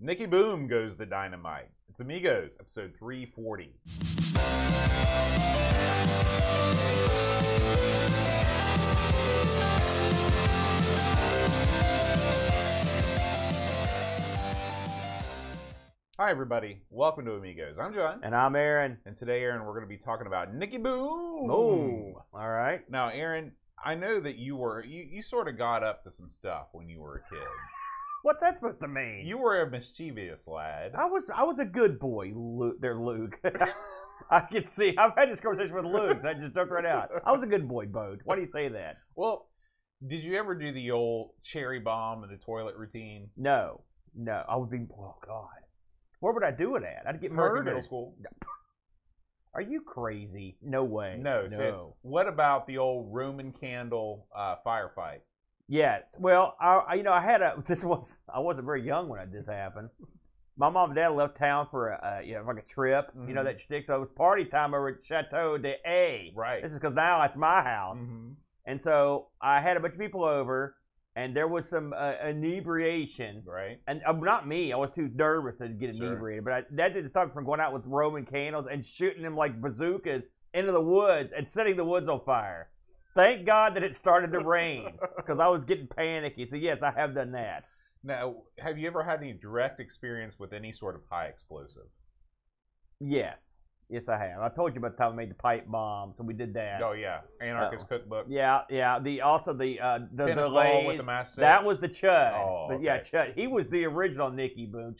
Nicky Boom goes the dynamite. It's Amigos, episode 340. Hi, everybody. Welcome to Amigos. I'm John. And I'm Aaron. And today, Aaron, we're going to be talking about Nicky Boom. Oh, all right. Now, Aaron, I know that you sort of got up to some stuff when you were a kid. What's that supposed to mean? You were a mischievous lad. I was a good boy, Luke. I can see. I've had this conversation with Luke. I just took right out. I was a good boy, Bode. Why do you say that? Well, did you ever do the old cherry bomb in the toilet routine? No. I would be. Oh God. Where would I do it at? I'd get murdered. Middle school. Are you crazy? No way. No. So what about the old Roman candle firefight? Yes. Well, I wasn't very young when this happened. My mom and dad left town for like a trip. Mm-hmm. You know that shtick. So it was party time over at Chateau d'A. Right. This is because now it's my house, and so I had a bunch of people over. And there was some inebriation. Right. And not me. I was too nervous to get inebriated. But that didn't stop me from going out with Roman candles and shooting them like bazookas into the woods and setting the woods on fire. Thank God that it started to rain because I was getting panicky. So, yes, I have done that. Now, have you ever had any direct experience with any sort of high explosive? Yes. Yes, I have. I told you about the time I made the pipe bomb, so we did that. Oh yeah, Anarchist Cookbook. Yeah. The tennis ball with the match sets. That was the Chud. Oh, but okay. yeah, Chud. He was the original Nicky Boom,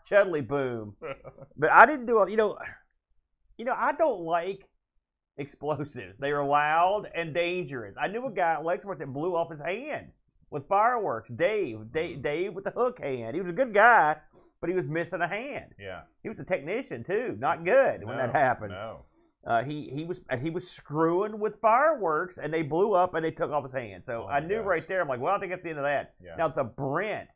Chudley Boom. But I didn't do it. I don't like explosives. They are loud and dangerous. I knew a guy at Lexington that blew off his hand with fireworks. Dave with the hook hand. He was a good guy. But he was missing a hand. Yeah. He was a technician too. Not good when that happens. No. He was screwing with fireworks, and they blew up, and they took off his hand. So I knew right there. I'm like, well, I think that's the end of that. Yeah. Now the Brent,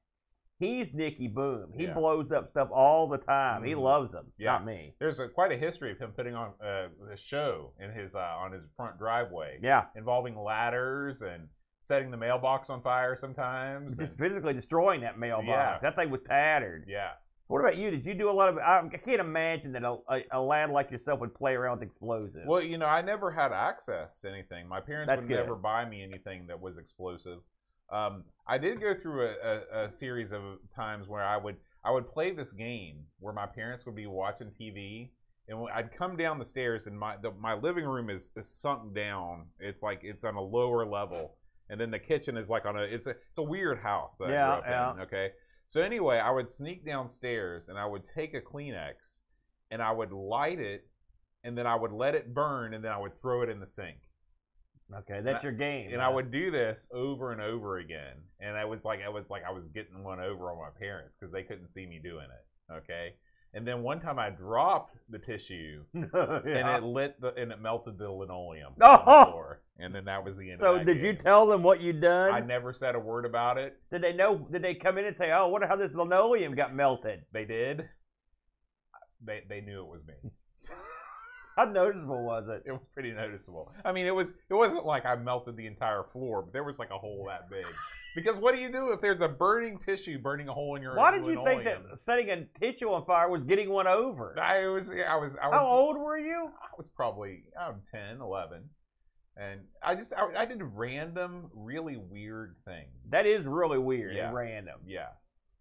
he's Nicky Boom. He blows up stuff all the time. He loves them. Yeah. Not me. There's quite a history of him putting on a show in his on his front driveway. Yeah. Involving ladders and setting the mailbox on fire sometimes. Just physically destroying that mailbox. Yeah. That thing was tattered. Yeah. What about you? Did you do a lot of? I can't imagine that a lad like yourself would play around with explosives. Well, I never had access to anything. My parents would never buy me anything that was explosive. I did go through a series of times where I would play this game where my parents would be watching TV, and I'd come down the stairs, and my living room is sunk down. It's like it's on a lower level. And then the kitchen is like it's a weird house that I grew up in, okay? So anyway, I would sneak downstairs and I would take a Kleenex and I would light it and then I would let it burn and then I would throw it in the sink. Okay, that's your game. And I would do this over and over again. And I was like I was getting one over on my parents because they couldn't see me doing it, okay? And then one time I dropped the tissue, and it melted the linoleum on the floor. And then that was the end of that So did you tell them what you'd done? I never said a word about it. Did they know? Did they come in and say, "Oh, I wonder how this linoleum got melted"? They did. They knew it was me. How noticeable was it? It was pretty noticeable. I mean, it wasn't like I melted the entire floor, but there was like a hole that big. Because what do you do if there's a burning tissue burning a hole in your linoleum? Why did you think that setting a tissue on fire was getting one over? I was. How old were you? I was probably 10, 11. And I did random, really weird things. That is really weird and random. Yeah.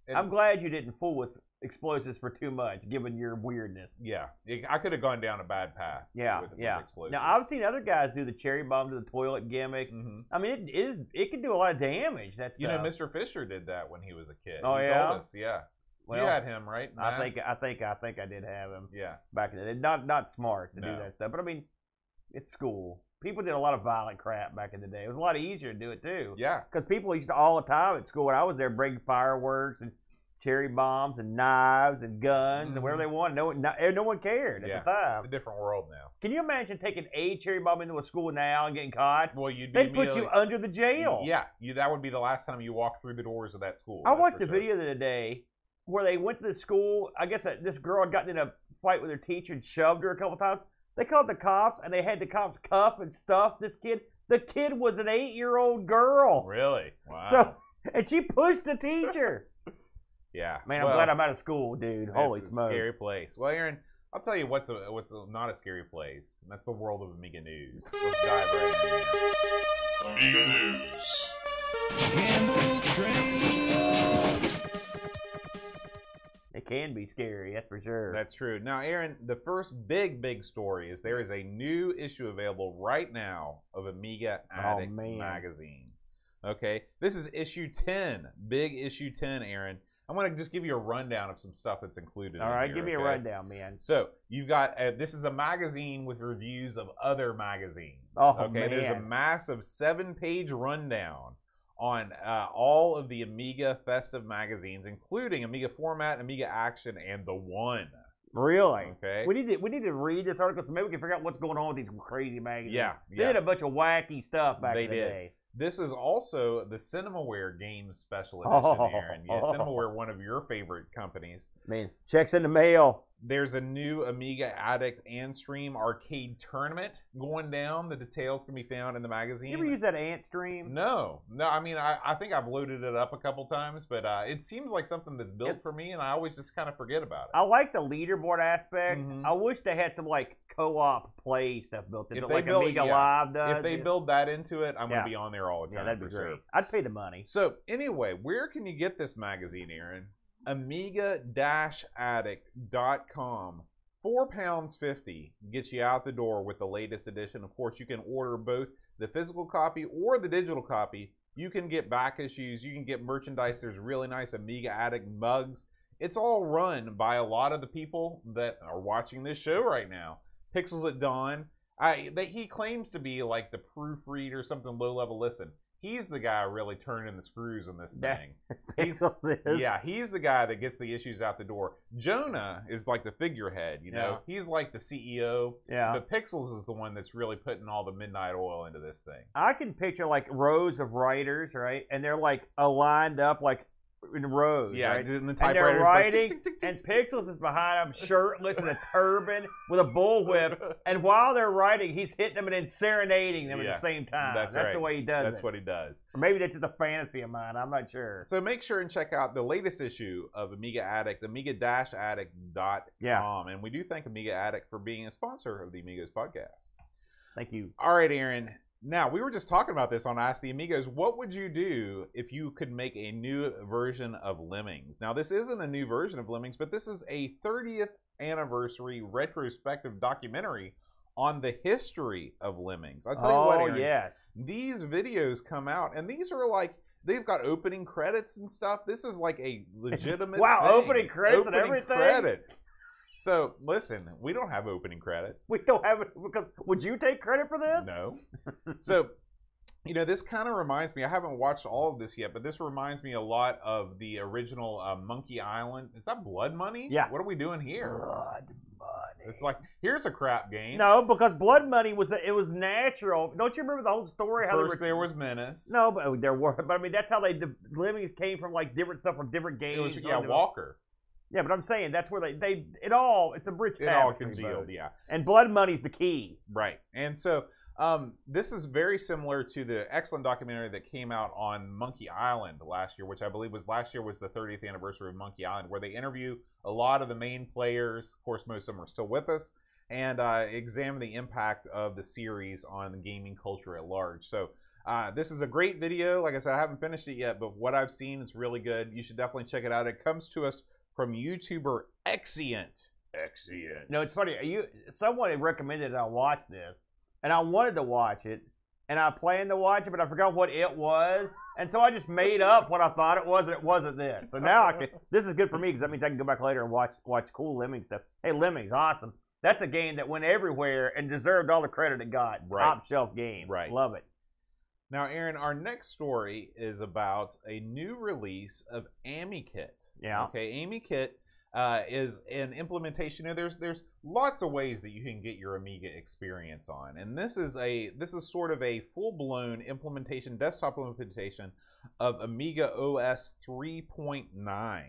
And I'm glad you didn't fool with explosives for too much, given your weirdness. Yeah. I could have gone down a bad path. With explosives. Now, I've seen other guys do the cherry bomb to the toilet gimmick. I mean, it can do a lot of damage. That's Mr. Fisher did that when he was a kid. Oh, he told us, yeah. Well, you had him, right? Matt? I think I did have him. Yeah. Back in the day. Not smart to do that stuff, but I mean, it's school. People did a lot of violent crap back in the day. It was a lot easier to do it too. Yeah. Because people used to all the time at school when I was there bring fireworks and cherry bombs and knives and guns and whatever they wanted. No one cared at the time. It's a different world now. Can you imagine taking a cherry bomb into a school now and getting caught? Well, they'd put you under the jail. Yeah, that would be the last time you walked through the doors of that school. I watched a video the other day where they went to the school. I guess this girl had gotten in a fight with her teacher and shoved her a couple times. They called the cops, and they had the cops cuff and stuff this kid. The kid was an 8-year-old girl. Really? Wow. So, and she pushed the teacher. Yeah. Man, I'm glad I'm out of school, dude. Holy it's smokes. a scary place. Well, Aaron, I'll tell you what's not a scary place, and that's the world of Amiga news. Let's dive right in here. Amiga news. Campbell Trade. It can be scary, that's for sure. That's true. Now, Aaron, the first big story is there is a new issue available right now of Amiga Addict magazine. Okay, this is issue 10, big issue 10, Aaron. I want to just give you a rundown of some stuff that's included. All right, here, give me a rundown, man. So you've got this is a magazine with reviews of other magazines. Oh, okay, man. There's a massive 7-page rundown on all of the Amiga festive magazines, including Amiga Format, Amiga Action, and The One. Really? Okay. We need to read this article so maybe we can figure out what's going on with these crazy magazines. Yeah. They did a bunch of wacky stuff back in the day. This is also the CinemaWare Games Special Edition, Aaron. Yeah, CinemaWare, one of your favorite companies. Man, checks in the mail. There's a new Amiga Addict and Stream arcade tournament going down. The details can be found in the magazine. You ever use that Ant Stream? No. I mean, I think I've loaded it up a couple times, but it seems like something that's built for me, and I always just kind of forget about it. I like the leaderboard aspect. I wish they had some like co-op play stuff built into it, like Amiga Live does. If they build that into it, I'm going to be on there all the time. Yeah, that'd be great. Sure. I'd pay the money. So anyway, where can you get this magazine, Aaron? Amiga-addict.com. £4.50 gets you out the door with the latest edition. Of course, you can order both the physical copy or the digital copy. You can get back issues. You can get merchandise. There's really nice Amiga Addict mugs. It's all run by a lot of the people that are watching this show right now. Pixels at Dawn. He claims to be like the proofreader or something low level. Listen, he's the guy really turning the screws on this thing. He's the guy that gets the issues out the door. Jonah is like the figurehead, you know. He's like the CEO. Yeah. But Pixels is the one that's really putting all the midnight oil into this thing. I can picture like rows of writers, right? And they're like lined up like in rows, right? And the and they're writing, like, tick, tick, tick, and tick, tick. Pixels is behind them, shirtless in a turban with a bullwhip. And while they're writing, he's hitting them and then serenading them at the same time. That's right. The way he does it. That's what he does. Or maybe that's just a fantasy of mine. I'm not sure. So make sure and check out the latest issue of Amiga Addict, amiga-addict.com. And we do thank Amiga Addict for being a sponsor of the Amigos podcast. Thank you. All right, Aaron. Now, we were just talking about this on Ask the Amigos. What would you do if you could make a new version of Lemmings? Now, this isn't a new version of Lemmings, but this is a 30th anniversary retrospective documentary on the history of Lemmings. I'll tell you what, Aaron, these videos come out, and these are like, they've got opening credits and stuff. This is like a legitimate thing. Opening credits and everything? Credits. So, listen, we don't have opening credits. We don't have it. Because, would you take credit for this? No. So, you know, this kind of reminds me, I haven't watched all of this yet, but this reminds me a lot of the original Monkey Island. Is that Blood Money? Yeah. What are we doing here? Blood Money. It's like, here's a crap game. No, because Blood Money was natural. Don't you remember the whole story? How First there was Menace. No, but there were. But I mean, that's how the Lemmings came from, like different stuff from different games. It was Walker. Yeah, but I'm saying that's where it's a bridge. It all congealed, yeah. And Blood Money's the key. Right. And so this is very similar to the excellent documentary that came out on Monkey Island last year, which I believe was the 30th anniversary of Monkey Island, where they interview a lot of the main players. Of course, most of them are still with us, and examine the impact of the series on the gaming culture at large. So this is a great video. Like I said, I haven't finished it yet, but what I've seen is really good. You should definitely check it out. It comes to us from YouTuber Exient. No, it's funny. Someone had recommended that I watch this, and I wanted to watch it, and I planned to watch it, but I forgot what it was, and so I just made up what I thought it was, and it wasn't this. So now this is good for me because that means I can go back later and watch cool Lemmings stuff. Hey, Lemmings, awesome. That's a game that went everywhere and deserved all the credit it got. Right. Top shelf game. Right. Love it. Now, Aaron, our next story is about a new release of AmiKit. Yeah. Okay, AmiKit is an implementation. You know, there's lots of ways that you can get your Amiga experience on, and this is sort of a full-blown implementation, desktop implementation of Amiga OS 3.9.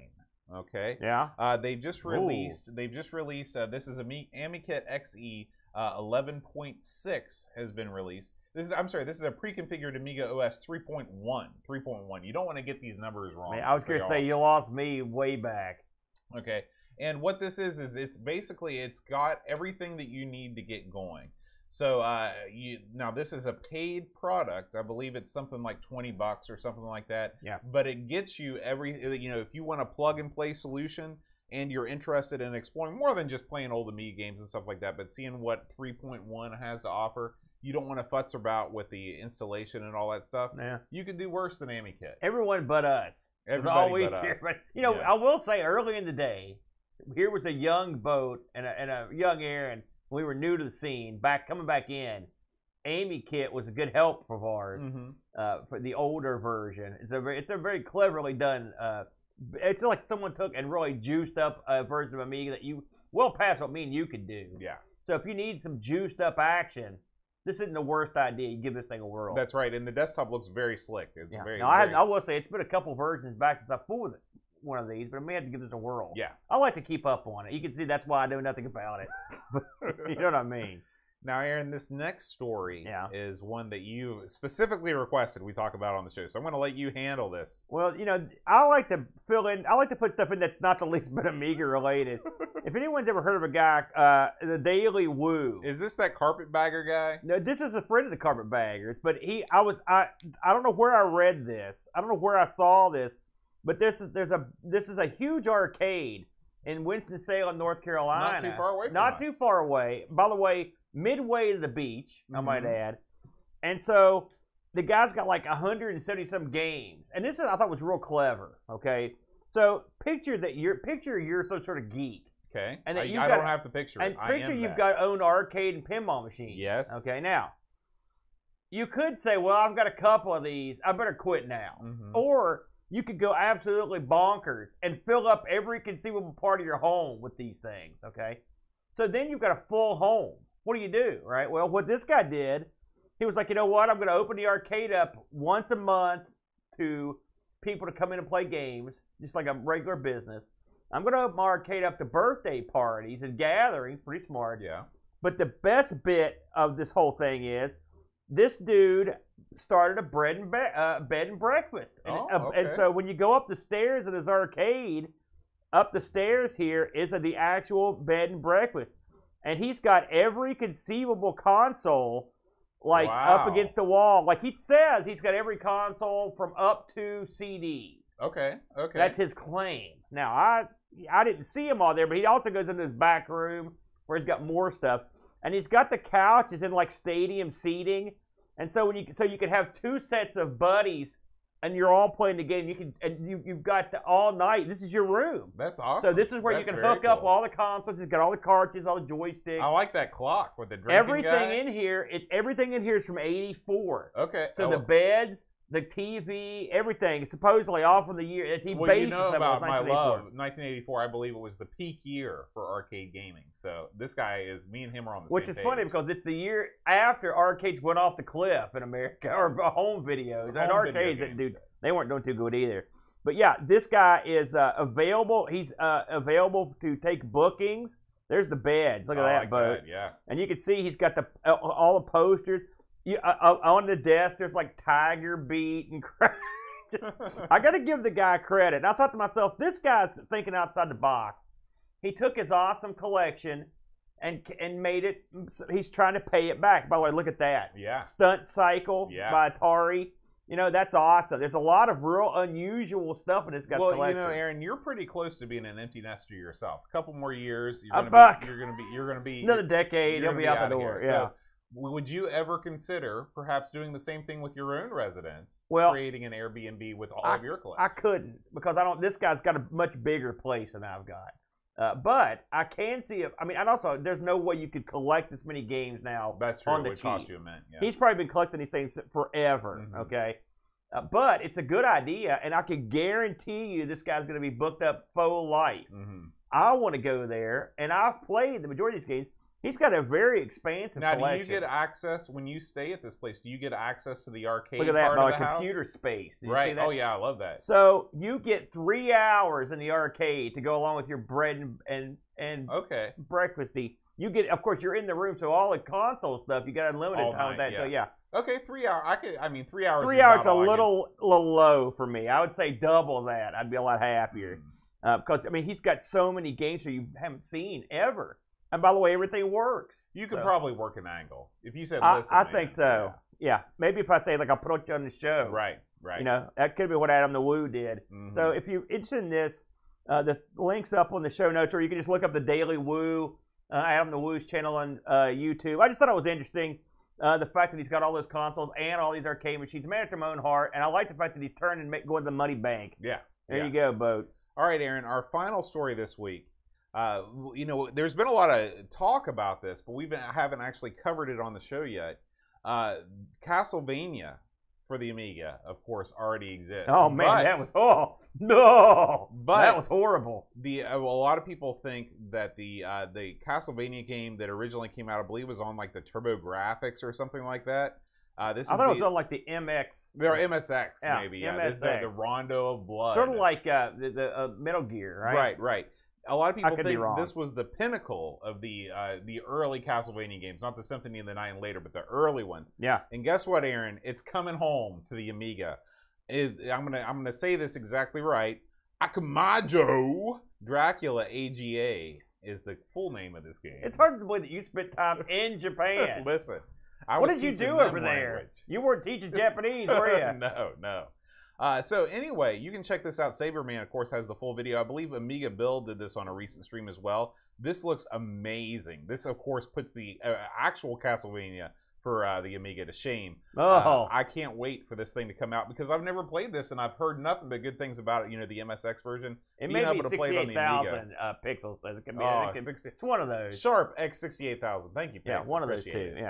Okay. Yeah. They've just released. This is AmiKit XE 11.6 has been released. I'm sorry. This is a pre-configured Amiga OS 3.1. 3.1. You don't want to get these numbers wrong. Man, I was going to say you lost me way back. Okay. And what this is it's basically it's got everything that you need to get going. So now this is a paid product. I believe it's something like $20 or something like that. Yeah. But it gets you if you want a plug and play solution and you're interested in exploring more than just playing old Amiga games and stuff like that, but seeing what 3.1 has to offer, you don't want to futz about with the installation and all that stuff. Yeah. You can do worse than AmiKit. Everyone but us. Everybody but us. But, I will say early in the day, here was a young boat and a young Aaron. We were new to the scene, coming back in. AmiKit was a good help of ours for the older version. It's a very cleverly done. It's like someone took and really juiced up a version of Amiga that you well past what me and you could do. Yeah. So if you need some juiced up action, this isn't the worst idea. You give this thing a whirl. That's right, and the desktop looks very slick. It's very. Now, I will say it's been a couple versions back since I pulled one of these, but I may have to give this a whirl. Yeah. I like to keep up on it. You can see that's why I know nothing about it. You know what I mean? Now, Aaron, this next story is one that you specifically requested we talk about on the show, so I'm going to let you handle this. Well, I like to fill in. I like to put stuff in that's not the least bit Amiga related. If anyone's ever heard of a guy, the Daily Woo. Is this that carpetbagger guy? No, this is a friend of the carpetbaggers, but I don't know where I read this. I don't know where I saw this, but this is a huge arcade in Winston-Salem, North Carolina. Not too far away from Not us. too far away. By the way, midway to the beach, I might add. And so the guy's got like 170-some games. And this I thought was real clever, okay? So picture you're some sort of geek. Okay. And that I don't have to picture it. And picture you've got own arcade and pinball machines. Yes. Okay, now, you could say, well, I've got a couple of these. I better quit now. Or you could go absolutely bonkers and fill up every conceivable part of your home with these things, okay? So then you've got a full home. What do? Right? Well, what this guy did, he was like, you know what? I'm going to open the arcade up once a month to people to come in and play games, just like a regular business. I'm going to open my arcade up to birthday parties and gatherings. Pretty smart. Yeah. But the best bit of this whole thing is this dude started a bed and breakfast. And so when you go up the stairs in his arcade, up the stairs here is the actual bed and breakfast. And he's got every conceivable console up against the wall. Like he says, he's got every console from up to CDs. Okay. That's his claim. Now, I didn't see him all there, but he also goes into his back room where he's got more stuff. And he's got the couches in like stadium seating. And so you can have two sets of buddies and you're all playing the game. You've got all night. This is your room. That's awesome. So this is where you can hook up all the consoles. It's got all the cartridges, all the joysticks. I like that clock with the drinking everything guy. Everything in here is from '84. Okay. So the beds, the TV, everything is supposedly all from the year. Well, you know about my love, 1984. I believe it was the peak year for arcade gaming. So this guy me and him are on the same page. Which is funny because it's the year after arcades went off the cliff in America, or home videos. And arcades, they weren't doing too good either. But yeah, this guy is available. He's available to take bookings. There's the beds. Look at that boat. Yeah. And you can see he's got all the posters. On the desk, there's like Tiger Beat and crap. I got to give the guy credit. And I thought to myself, this guy's thinking outside the box. He took his awesome collection and made it. He's trying to pay it back. By the way, look at that. Yeah. Stunt Cycle by Atari. That's awesome. There's a lot of real unusual stuff in this guy's collection. Well, Aaron, you're pretty close to being an empty nester yourself. A couple more years, you're gonna be another decade. He'll be out the door. Yeah. So, would you ever consider perhaps doing the same thing with your own residence? Well, creating an Airbnb with all of your collection? I couldn't because this guy's got a much bigger place than I've got. But I can see it. I mean, and also there's no way you could collect this many games now. That's true. On the it would cost you a mint. Yeah. He's probably been collecting these things forever. Okay. But it's a good idea, and I can guarantee you this guy's going to be booked up full life. I want to go there, and I've played the majority of these games. He's got a very expansive collection. Now, do you get access when you stay at this place? Do you get access to the arcade Look at that, part of the computer house? space. Did Right. You see that? Oh yeah, I love that. So you get 3 hours in the arcade to go along with your bread and okay breakfasty. You get, of course, you're in the room, so all the console stuff, you got unlimited All time with night, that. So yeah. yeah, Okay, 3 hours. 3 hours. 3 is hours not a all I get. little low for me. I would say double that. I'd be a lot happier because I mean he's got so many games that you haven't seen ever. And by the way, everything works. You could So, probably work an angle if you said. Listen, I man. think so. Yeah, maybe if I say like I'll put you on the show. Right. Right. You know, that could be what Adam the Woo did. Mhm. So if you're interested in this, the link's up on the show notes, or you can just look up the Daily Woo, Adam the Woo's channel on YouTube. I just thought it was interesting, the fact that he's got all those consoles and all these arcade machines, man after my own heart, and I like the fact that he's turning and going to the money bank. Yeah. There yeah. you go, Boat. All right, Aaron. Our final story this week. You know, there's been a lot of talk about this, but haven't actually covered it on the show yet. Castlevania for the Amiga, of course, already exists. Oh man, that was horrible. A lot of people think that the Castlevania game that originally came out, I believe, was on like the TurboGrafx or something like that. I thought it was on like the MX. They're MSX, Yeah, maybe. Yeah, MSX. This is the Rondo of Blood. Sort of like the Metal Gear, right? Right, right. A lot of people could be think wrong. this was the pinnacle of the early Castlevania games, not the Symphony of the Night and later, but the early ones. Yeah. And guess what, Aaron? It's coming home to the Amiga. I'm gonna say this exactly right. Akumajo Dracula AGA is the full name of this game. It's hard to believe that you spent time in Japan. Listen, What did you do over there? You weren't teaching Japanese, were you? No. So anyway, you can check this out. Saberman, of course, has the full video. I believe Amiga Bill did this on a recent stream as well. This looks amazing. This, of course, puts the actual Castlevania for the Amiga to shame. Oh. I can't wait for this thing to come out because I've never played this and I've heard nothing but good things about it. You know, the MSX version. It Being may be able to play it on the Amiga. 68,000 pixels as it can be. Oh, It's one of those. Sharp X68000. Thank you, Yeah, Pix. one of those Appreciate two. it.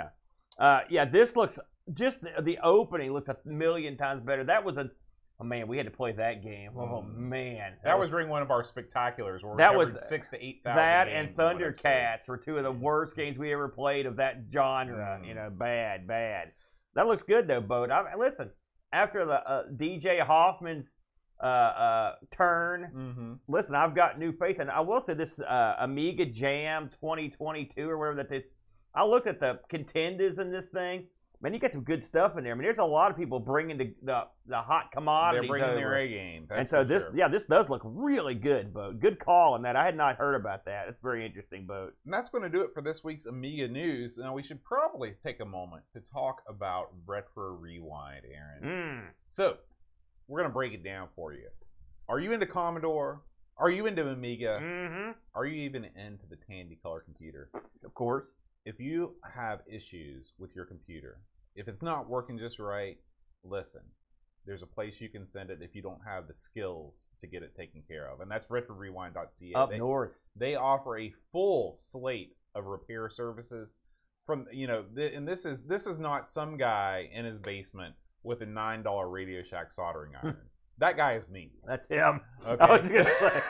Yeah. Yeah, this looks, just the opening looks a million times better. That was oh man, we had to play that game. Oh man. That was during one of our spectaculars where we That covered was 6,000 to 8,000 that games and in one episode. Thundercats were two of the worst games we ever played of that genre. You know, bad. That looks good though, Boat. Listen, after the DJ Hoffman's turn, listen, I've got new faith, and I will say this Amiga Jam 2022 or whatever that is. I looked at the contenders in this thing. Man, you got some good stuff in there. I mean, there's a lot of people bringing the hot commodities. They're bringing over. their A game. And so this, this does look really good, Boat. Good call on that. I had not heard about that. It's very interesting, Boat. And that's going to do it for this week's Amiga news. Now, we should probably take a moment to talk about Retro Rewind, Aaron. So, we're going to break it down for you. Are you into Commodore? Are you into Amiga? Are you even into the Tandy Color computer? Of course. If you have issues with your computer, if it's not working just right, listen. There's a place you can send it if you don't have the skills to get it taken care of, and that's RetroRewind.ca. Up north. They offer a full slate of repair services. From and this is not some guy in his basement with a $9 Radio Shack soldering iron. That guy is me. That's him. Okay. I was gonna say.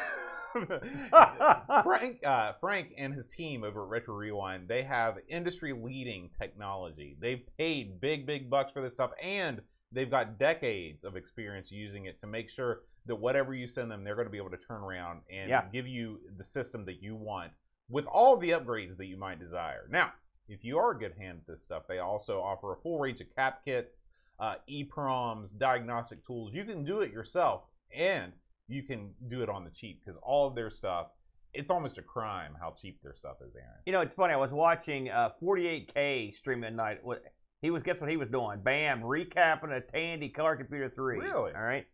Frank and his team over at Retro Rewind, they have industry-leading technology. They've paid big bucks for this stuff, and they've got decades of experience using it to make sure that whatever you send them, they're going to be able to turn around and give you the system that you want with all the upgrades that you might desire. Now, if you are a good hand at this stuff, they also offer a full range of cap kits, EPROMs, diagnostic tools. You can do it yourself, and you can do it on the cheap because all of their stuff, it's almost a crime how cheap their stuff is, Aaron. You know, it's funny. I was watching 48K stream at night. Guess what he was doing? Bam, recapping a Tandy Color Computer 3. Really? All right.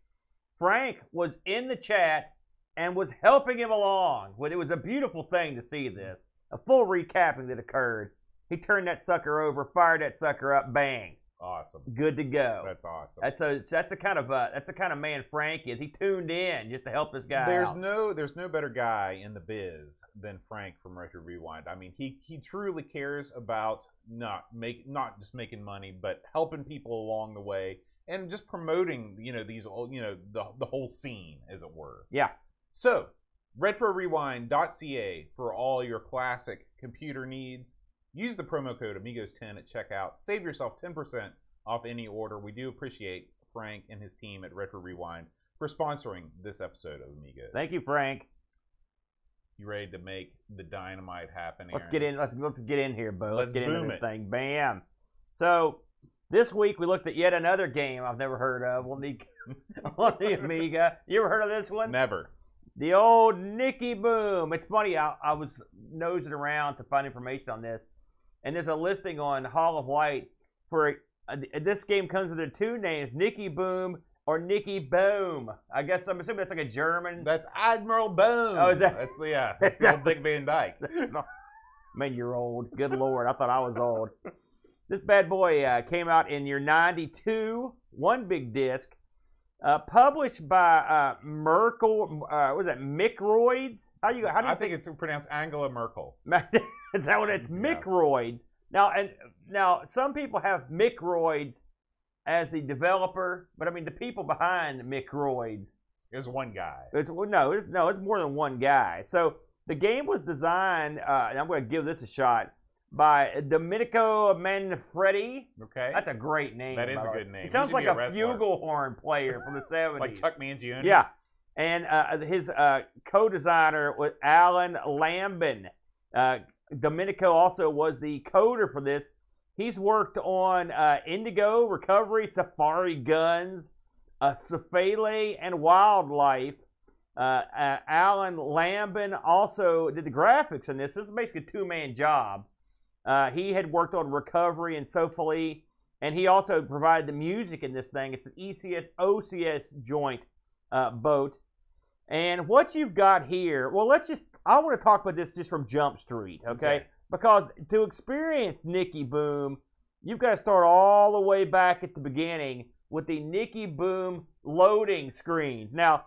Frank was in the chat and was helping him along. It was a beautiful thing to see this. A full recapping that occurred. He turned that sucker over, fired that sucker up, bang. Awesome. Good to go. That's awesome. That's the kind of man Frank is. He tuned in just to help this guy there's out. There's no better guy in the biz than Frank from Retro Rewind. I mean, he truly cares about not just making money, but helping people along the way and just promoting the whole scene, as it were. Yeah. So RetroRewind.ca for all your classic computer needs. Use the promo code Amigos10 at checkout. Save yourself 10% off any order. We do appreciate Frank and his team at Retro Rewind for sponsoring this episode of Amigos. Thank you, Frank. You ready to make the dynamite happen here? Let's get in. Let's get in here, Bo. Let's get into boom this it. thing. Bam. So this week we looked at yet another game I've never heard of on the Amiga. You ever heard of this one? Never. The old Nicky Boom. It's funny. I was nosing around to find information on this, and there's a listing on Hall of Light for this game comes with two names: Nicky Boom or Nicky Boom. I guess I'm assuming that's like a German. That's Admiral Boom. Oh, is that? That's the old Dick Van Dyke. Man, you're old. Good Lord, I thought I was old. This bad boy came out in year '92, one big disc, published by Merkel. Was that Microids? How do you I think it's pronounced Angela Merkel. Is that what it's? Microids. Now some people have Microids as the developer, but I mean the people behind Microids. There's one guy. It's more than one guy. So the game was designed, and I'm going to give this a shot, by Domenico Manfredi. Okay. That's a great name. That is a good name. It sounds like a wrestler. flugelhorn player from the 70s. Like Chuck Mangione? Yeah. And his co-designer was Alan Lambin. Domenico also was the coder for this. He's worked on Indigo, Recovery, Safari Guns, Cephale, and Wildlife. Alan Lambin also did the graphics in this. This is basically a two-man job. He had worked on Recovery and Cephale, and he also provided the music in this thing. It's an ECS-OCS joint boat. And what you've got here, I want to talk about this just from Jump Street, okay? Because to experience Nicky Boom, you've got to start all the way back at the beginning with the Nicky Boom loading screens. Now,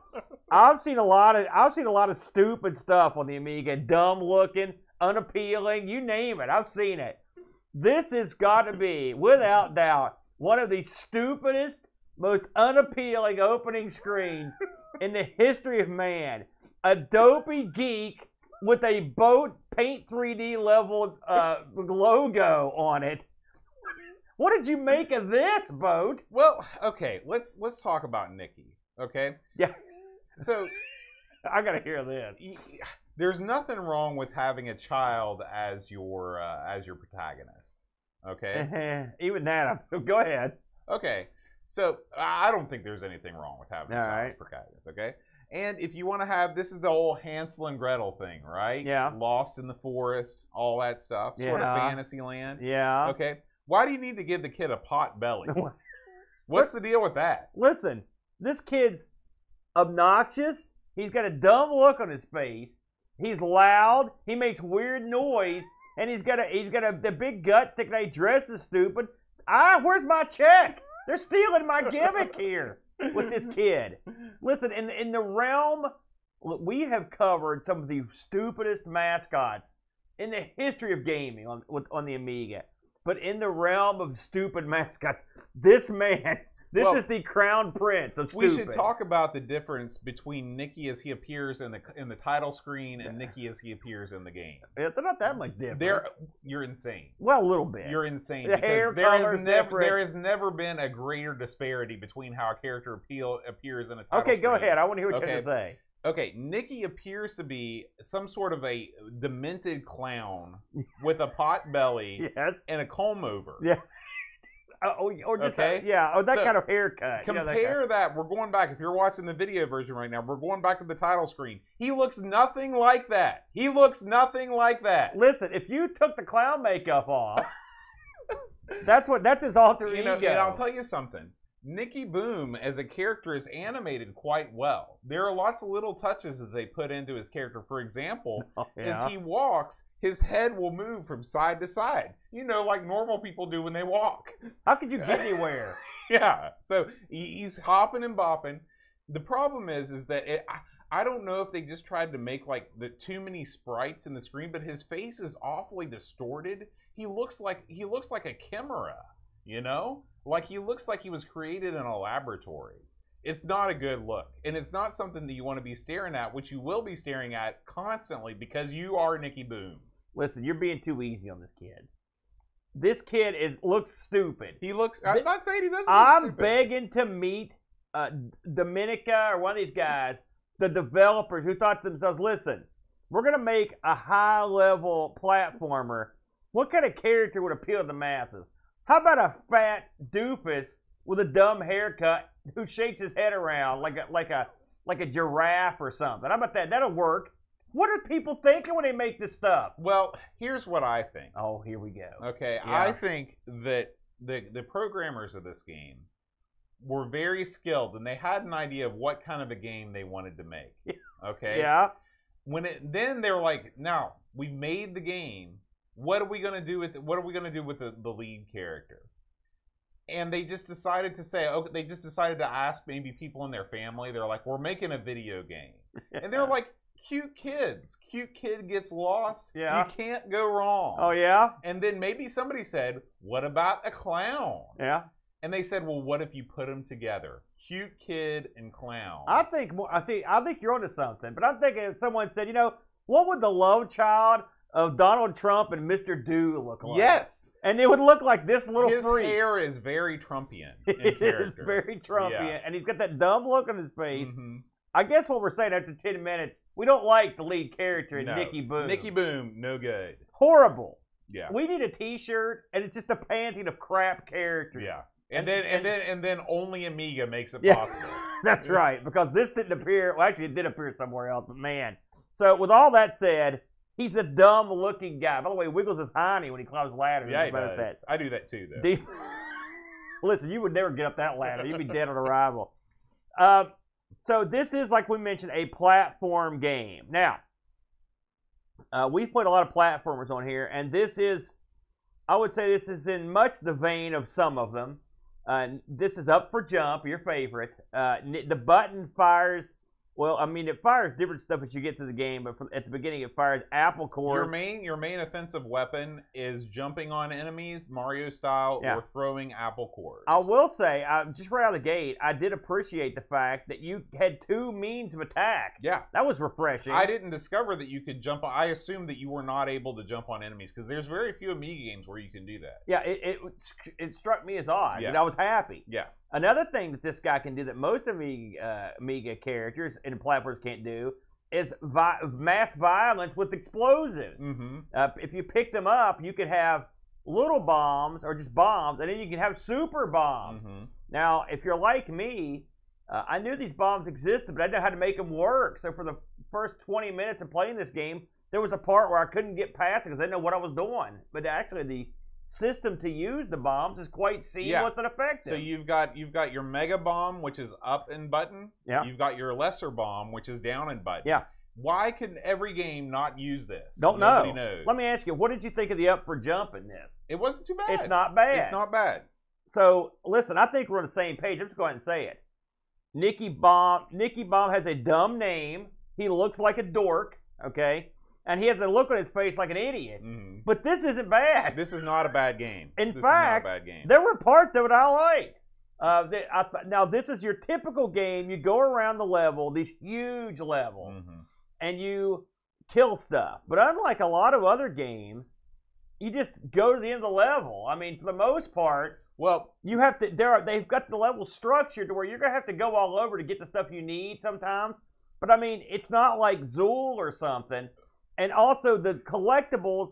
I've seen a lot of stupid stuff on the Amiga, dumb looking, unappealing, you name it. I've seen it. This has got to be, without doubt, one of the stupidest, most unappealing opening screens in the history of man. A dopey geek with a boat paint 3D level logo on it. What did you make of this, boat? Well, okay, let's talk about Nicky. Okay. Yeah. So, I gotta hear this. There's nothing wrong with having a child as your protagonist. Okay. Even that. Go ahead. Okay. So I don't think there's anything wrong with having a child as protagonist. Okay. And if you want to have, this is the old Hansel and Gretel thing, right? Yeah. Lost in the forest, all that stuff, sort of fantasy land. Yeah. Okay. Why do you need to give the kid a pot belly? What's the deal with that? Listen, this kid's obnoxious. He's got a dumb look on his face. He's loud. He makes weird noise, and he's got the big gut sticking out. He dresses stupid. Where's my check? They're stealing my gimmick here with this kid. Listen, in the realm, we have covered some of the stupidest mascots in the history of gaming on the Amiga. But in the realm of stupid mascots, this man, is the crown prince of stupid. We should talk about the difference between Nicky as he appears in the title screen and Nicky as he appears in the game. They're not that much different. You're insane. Well, a little bit. You're insane. The hair color there has never been a greater disparity between how a character appears in a title screen. Okay, go ahead. I want to hear what you have to say. Okay, Nicky appears to be some sort of a demented clown with a pot belly and a comb over. Yeah. Or just that kind of haircut. Compare that. We're going back. If you're watching the video version right now, we're going back to the title screen. He looks nothing like that. Listen, if you took the clown makeup off, that's his alter ego. And I'll tell you something. Nicky Boom as a character is animated quite well. There are lots of little touches that they put into his character. For example, as he walks, his head will move from side to side. Like normal people do when they walk. How could you get anywhere? Yeah. So he's hopping and bopping. The problem is that I don't know if they just tried to make the too many sprites in the screen, but his face is awfully distorted. He looks like a chimera, Like he looks like he was created in a laboratory. It's not a good look. And it's not something that you want to be staring at, which you will be staring at constantly because you are Nicky Boom. Listen, you're being too easy on this kid. This kid looks stupid. I'm not saying he doesn't look stupid. I'm begging to meet Dominica or one of these guys, the developers who thought to themselves, listen, we're gonna make a high-level platformer. What kind of character would appeal to the masses? How about a fat doofus with a dumb haircut who shakes his head around like a giraffe or something? How about that? That'll work. What are people thinking when they make this stuff? Well, here's what I think. Oh, here we go. Okay, Yeah. I think that the programmers of this game were very skilled, and they had an idea of what kind of a game they wanted to make. Okay. Yeah. Then they were like, now we made the game. What are we gonna do with the lead character? And they just decided to say, okay, they just decided to ask maybe people in their family. They're like, we're making a video game, and they're like, cute kids. Cute kid gets lost. Yeah. You can't go wrong. Oh yeah. And then maybe somebody said, what about a clown? Yeah. And they said, well, what if you put them together? Cute kid and clown. I think you're onto something, but I'm thinking if someone said, what would the love child of Donald Trump and Mr. Do look like? Yes. And it would look like this little His freak. hair is very Trumpian in It character. is very Trumpian, Yeah. and he's got that dumb look on his face. Mm-hmm. I guess what we're saying after 10 minutes, we don't like the lead character in No. Nicky Boom. Nicky Boom, no good. Horrible. Yeah. We need a T-shirt, and it's just a pantheon of crap characters. Yeah. And then only Amiga makes it Yeah. possible. That's right, because this didn't appear. Well, actually, it did appear somewhere else, but man. So, with all that said, he's a dumb-looking guy. By the way, he wiggles his hiney when he climbs ladders. Yeah, he Notice does. I do that too, though. Deep- Listen, you would never get up that ladder. You'd be dead on arrival. So this is, like we mentioned, a platform game. Now, we've put a lot of platformers on here, and this is, I would say this is in much the vein of some of them. This is Up for Jump, your favorite. The button fires, well, I mean, it fires different stuff as you get to the game, but at the beginning it fires apple cores. Your main offensive weapon is jumping on enemies, Mario style, Yeah. or throwing apple cores. I will say, just right out of the gate, I did appreciate the fact that you had two means of attack. Yeah. That was refreshing. I didn't discover that you could jump on. I assumed that you were not able to jump on enemies because there's very few Amiga games where you can do that. Yeah, it struck me as odd, Yeah. but I was happy. Yeah. Another thing that this guy can do that most Amiga characters and platformers can't do is mass violence with explosives. Mm-hmm. If you pick them up, you could have little bombs or just bombs, and then you can have super bombs. Mm-hmm. Now, if you're like me, I knew these bombs existed, but I didn't know how to make them work. So for the first 20 minutes of playing this game, there was a part where I couldn't get past it because I didn't know what I was doing. But actually, the system to use the bombs is quite seamless and effective. So you've got your mega bomb, which is up and button. Yeah. You've got your lesser bomb, which is down and button. Yeah. Why can every game not use this? Don't Nobody know. knows. Let me ask you, what did you think of the Up for Jump in this? It wasn't too bad. It's not bad. It's not bad. So listen, I think we're on the same page. I'm just going to say it. Nicky Boom has a dumb name. He looks like a dork. Okay. And he has a look on his face like an idiot. Mm-hmm. But this isn't bad. This is not a bad game. In this fact, is not a bad game. there were parts of it I liked. Now, this is your typical game. You go around the level, these huge levels, Mm-hmm. and you kill stuff. But unlike a lot of other games, you just go to the end of the level. I mean, for the most part, Well, you have to. They've got the level structured to where you're gonna have to go all over to get the stuff you need sometimes. But I mean, it's not like Zool or something. And also, the collectibles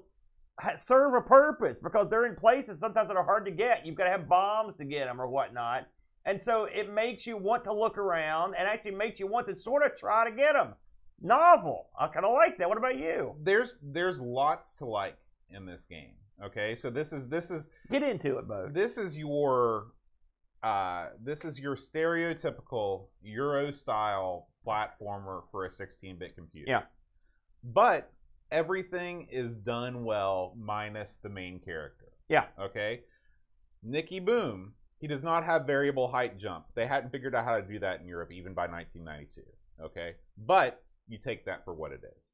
serve a purpose because they're in places sometimes that are hard to get. You've got to have bombs to get them or whatnot. And so it makes you want to look around and actually makes you want to sort of try to get them. Novel. I kind of like that. What about you? there's lots to like in this game. Okay, so this is Get into it, Bo. this is your stereotypical Euro style platformer for a 16-bit computer. Yeah. But everything is done well minus the main character. Yeah. Okay? Nicky Boom, he does not have variable height jump. They hadn't figured out how to do that in Europe even by 1992. Okay? But you take that for what it is.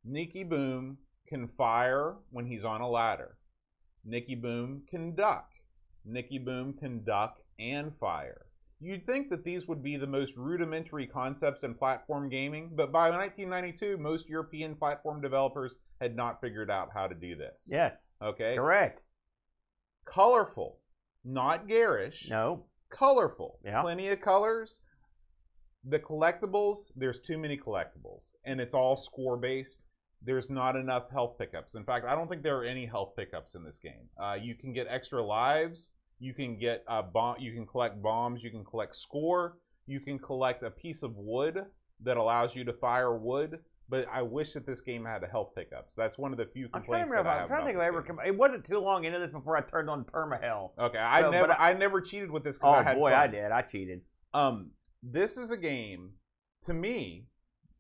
Nicky Boom can fire when he's on a ladder. Nicky Boom can duck. Nicky Boom can duck and fire. You'd think that these would be the most rudimentary concepts in platform gaming, but by 1992, most European platform developers had not figured out how to do this. Yes. Okay? Correct. Colorful. Not garish. No. Colorful. Yeah. Plenty of colors. The collectibles, there's too many collectibles, and it's all score-based. there's not enough health pickups. In fact, I don't think there are any health pickups in this game. You can get extra lives. You can get you can collect bombs. You can collect score. You can collect a piece of wood that allows you to fire wood. But I wish that this game had health pickups. That's one of the few complaints that I have. I'm trying to think if I ever. It wasn't too long into this before I turned on permahealth. Okay, I never cheated with this because I had boy, fun. I did. I cheated. This is a game. To me,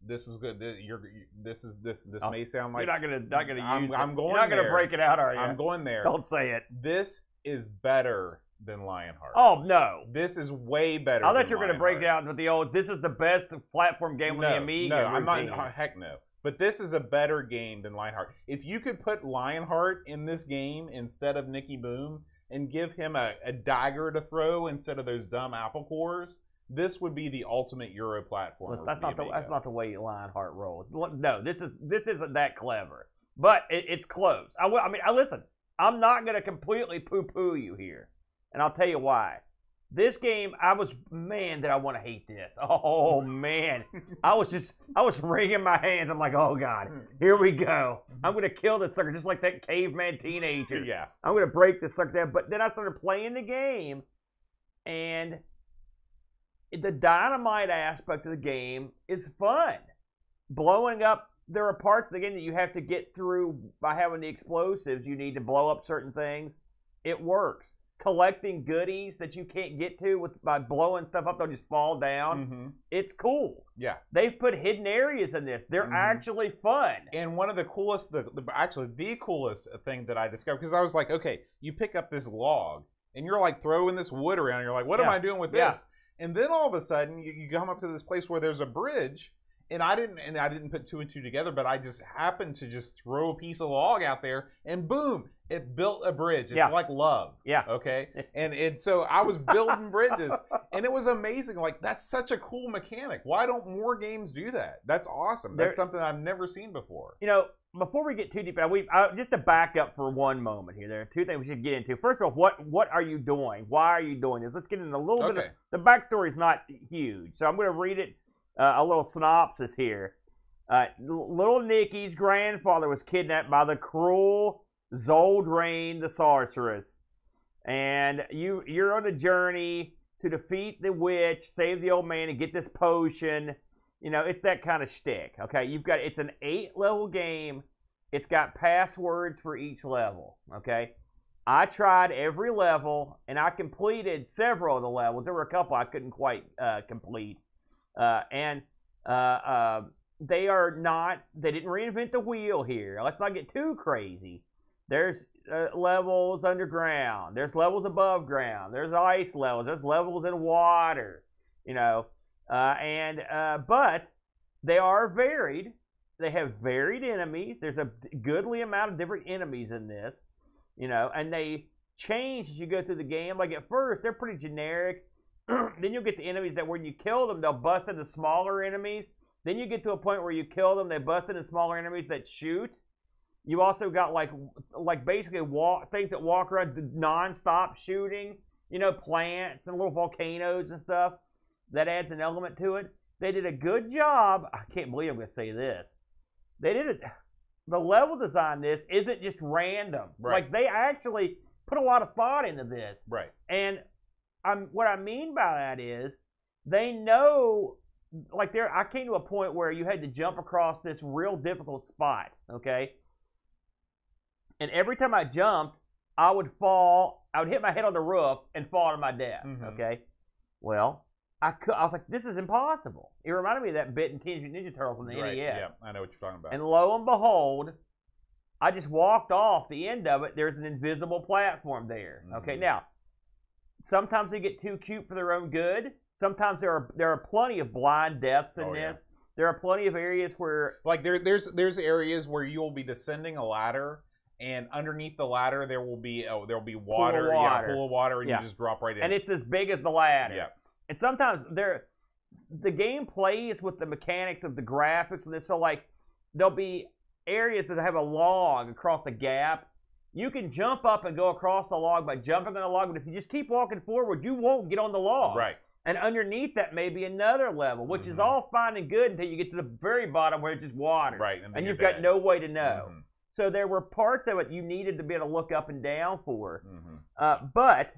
this is good. This may sound like you're not gonna use. I'm going. You're not gonna there. break it out, are you? I'm going there. Don't say it. This is better than Lionheart. Oh no, this is way better. I thought you were gonna break it out with the old. This is the best platform game on the Amiga. No, I'm not. Heck no. But this is a better game than Lionheart. If you could put Lionheart in this game instead of Nicky Boom and give him a dagger to throw instead of those dumb apple cores, this would be the ultimate Euro platformer. Listen, that's not the way Lionheart rolls. No, this isn't that clever. But it's close. Listen. I'm not going to completely poo-poo you here, and I'll tell you why. This game, man, did I want to hate this. Oh, man. I was wringing my hands. I'm like, oh, God, here we go. I'm going to kill this sucker just like that caveman teenager. Yeah. I'm going to break this sucker down. But then I started playing the game, and the dynamite aspect of the game is fun. Blowing up, there are parts of the game that you have to get through by having the explosives. You need to blow up certain things. It works. Collecting goodies that you can't get to by blowing stuff up, they'll just fall down. Mm-hmm. It's cool. Yeah. They've put hidden areas in this. They're actually fun. And one of the coolest, actually the coolest thing that I discovered, because I was like, okay, you pick up this log, and you're like throwing this wood around, and you're like, what am I doing with this? And then all of a sudden, you come up to this place where there's a bridge, and I didn't put two and two together, but I just happened to just throw a piece of log out there, and boom, it built a bridge. It's like love. Yeah. Okay. And so I was building bridges, and it was amazing. Like, that's such a cool mechanic. Why don't more games do that? That's awesome. That's something I've never seen before. You know, before we get too deep, just to back up for one moment here, there are two things we should get into. First of all, what are you doing? Why are you doing this? Let's get into a little bit of the backstory is not huge, so I'm going to read it. A little synopsis here. Little Nicky's grandfather was kidnapped by the cruel Zoldraine the sorceress. And you're on a journey to defeat the witch, save the old man, and get this potion. You know, it's that kind of shtick. Okay, it's an 8-level game. It's got passwords for each level. Okay, I tried every level, and I completed several of the levels. There were a couple I couldn't quite complete. They didn't reinvent the wheel here. Let's not get too crazy. There's levels underground. There's levels above ground. There's ice levels. There's levels in water, you know. But they are varied. They have varied enemies. There's a goodly amount of different enemies in this, you know, and they change as you go through the game. Like at first, they're pretty generic. Then you'll get the enemies that when you kill them, they'll bust into smaller enemies. Then you get to a point where you kill them, they bust into smaller enemies that shoot. You also got like basically things that walk around non-stop shooting. You know, plants and little volcanoes and stuff. That adds an element to it. They did a good job. I can't believe I'm going to say this. They did it. The level design this isn't just random. Right. Like they actually put a lot of thought into this. Right. And what I mean by that is they know, like I came to a point where you had to jump across this real difficult spot, okay? And every time I jumped, I would fall, I would hit my head on the roof and fall to my death, okay? Well, I was like, this is impossible. It reminded me of that bit in Teenage Mutant Ninja Turtles from the NES. Yeah, I know what you're talking about. And lo and behold, I just walked off the end of it. There's an invisible platform there, okay? Now, sometimes they get too cute for their own good. Sometimes there are plenty of blind deaths in this. Yeah. There are plenty of areas where, like there's areas where you'll be descending a ladder, and underneath the ladder there will be water, pool of water, and you just drop right in. And it's as big as the ladder. Yeah. And sometimes the game plays with the mechanics of the graphics and this. So like there'll be areas that have a log across the gap. You can jump up and go across the log by jumping on the log, but if you just keep walking forward, you won't get on the log. Right. And underneath that may be another level, which is all fine and good until you get to the very bottom where it's just water. Right. And you've got no way to know. So there were parts of it you needed to be able to look up and down for. But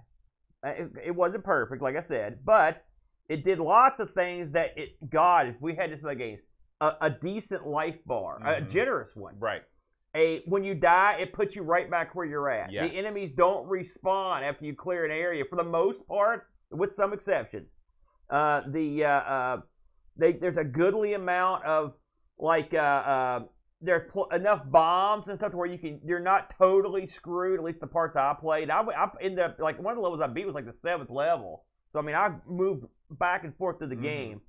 it wasn't perfect, like I said. But it did lots of things that God, if we had this other games, a decent life bar, a generous one. Right. When you die, it puts you right back where you're at. Yes. The enemies don't respawn after you clear an area, for the most part, with some exceptions. There's a goodly amount of there's enough bombs and stuff to where you're not totally screwed. At least the parts I played, I ended up like one of the levels I beat was like the 7th level. So I mean, I moved back and forth through the game.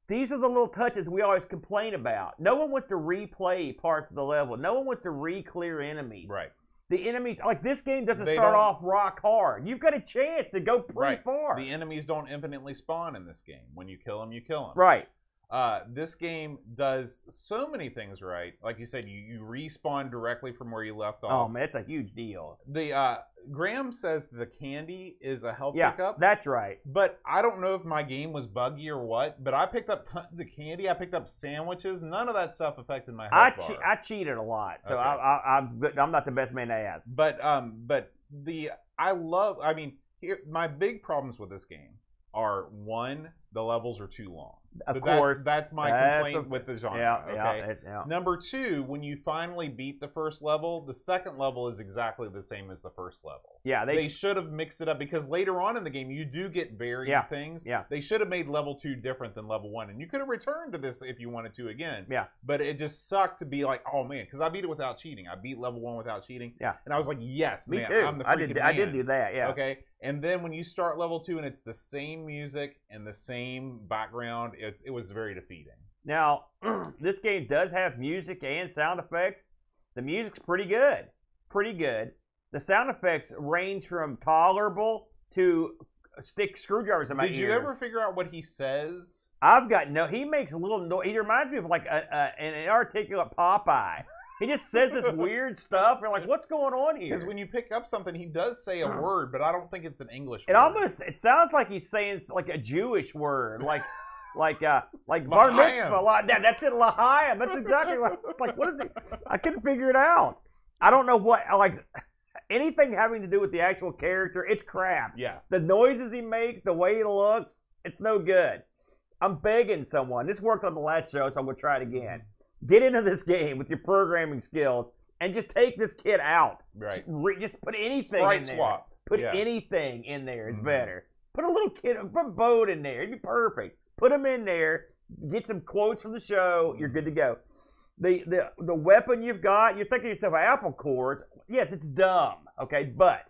These are the little touches we always complain about. No one wants to replay parts of the level. No one wants to re-clear enemies. Right. The enemies, like this game doesn't start off rock hard. You've got a chance to go pretty far. The enemies don't infinitely spawn in this game. When you kill them, you kill them. Right. This game does so many things right. Like you said, you respawn directly from where you left off. Oh man, it's a huge deal. The Graham says the candy is a health Yeah, pickup. that's right. But I don't know if my game was buggy or what, but I picked up tons of candy. I picked up sandwiches. None of that stuff affected my health bar. I cheated a lot, so Okay. I'm not the best man to ask. But my big problems with this game are, one, the levels are too long. Of course. That's my complaint with the genre. Number two, when you finally beat the first level, the second level is exactly the same as the first level. Yeah, they should have mixed it up, because later on in the game you do get varying things. Yeah. They should have made level 2 different than level 1, and you could have returned to this if you wanted to again. Yeah. But it just sucked to be like, oh man, because I beat it without cheating. I beat level 1 without cheating. Yeah. And I was like, yes, Me man, too. I'm the freaking I did man. do that. Yeah. Okay. And then when you start level 2 and it's the same music and the same background, it was very defeating. Now, this game does have music and sound effects. The music's pretty good. Pretty good. The sound effects range from tolerable to stick screwdrivers in my ears. Did you ever figure out what he says? He makes a little noise. He reminds me of like an inarticulate Popeye. He just says this weird stuff. You're like, what's going on here? Because when you pick up something, he does say a word, but I don't think it's an English word. It sounds like he's saying like a Jewish word, like bar mitzvah. That's it, L'chaim. That's exactly what is it? I couldn't figure it out. I don't know what anything having to do with the actual character. It's crap. Yeah. The noises he makes, the way he looks, it's no good. I'm begging someone. This worked on the last show, so I'm gonna try it again. Get into this game with your programming skills and just take this kid out. Right. Just put anything Sprite in there. swap. Put anything in there. It's better. Put a little kid, put a boat in there. It'd be perfect. Put him in there. Get some quotes from the show. You're good to go. The weapon you've got, you're thinking to yourself, apple cores. Yes, it's dumb. Okay, but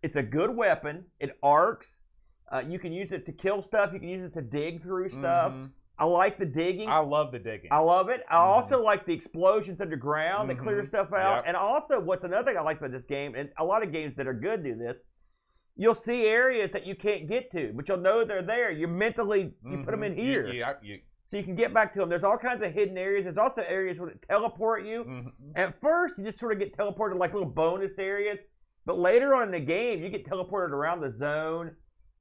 it's a good weapon. It arcs. You can use it to kill stuff. You can use it to dig through stuff. I like the digging. I love the digging. I love it. I also like the explosions underground that clear stuff out. Yep. And also, what's another thing I like about this game, and a lot of games that are good do this, you'll see areas that you can't get to, but you'll know they're there. You mentally, you put them in here. So you can get back to them. There's all kinds of hidden areas. There's also areas where it teleport you. At first, you just sort of get teleported to like little bonus areas. But later on in the game, you get teleported around the zone.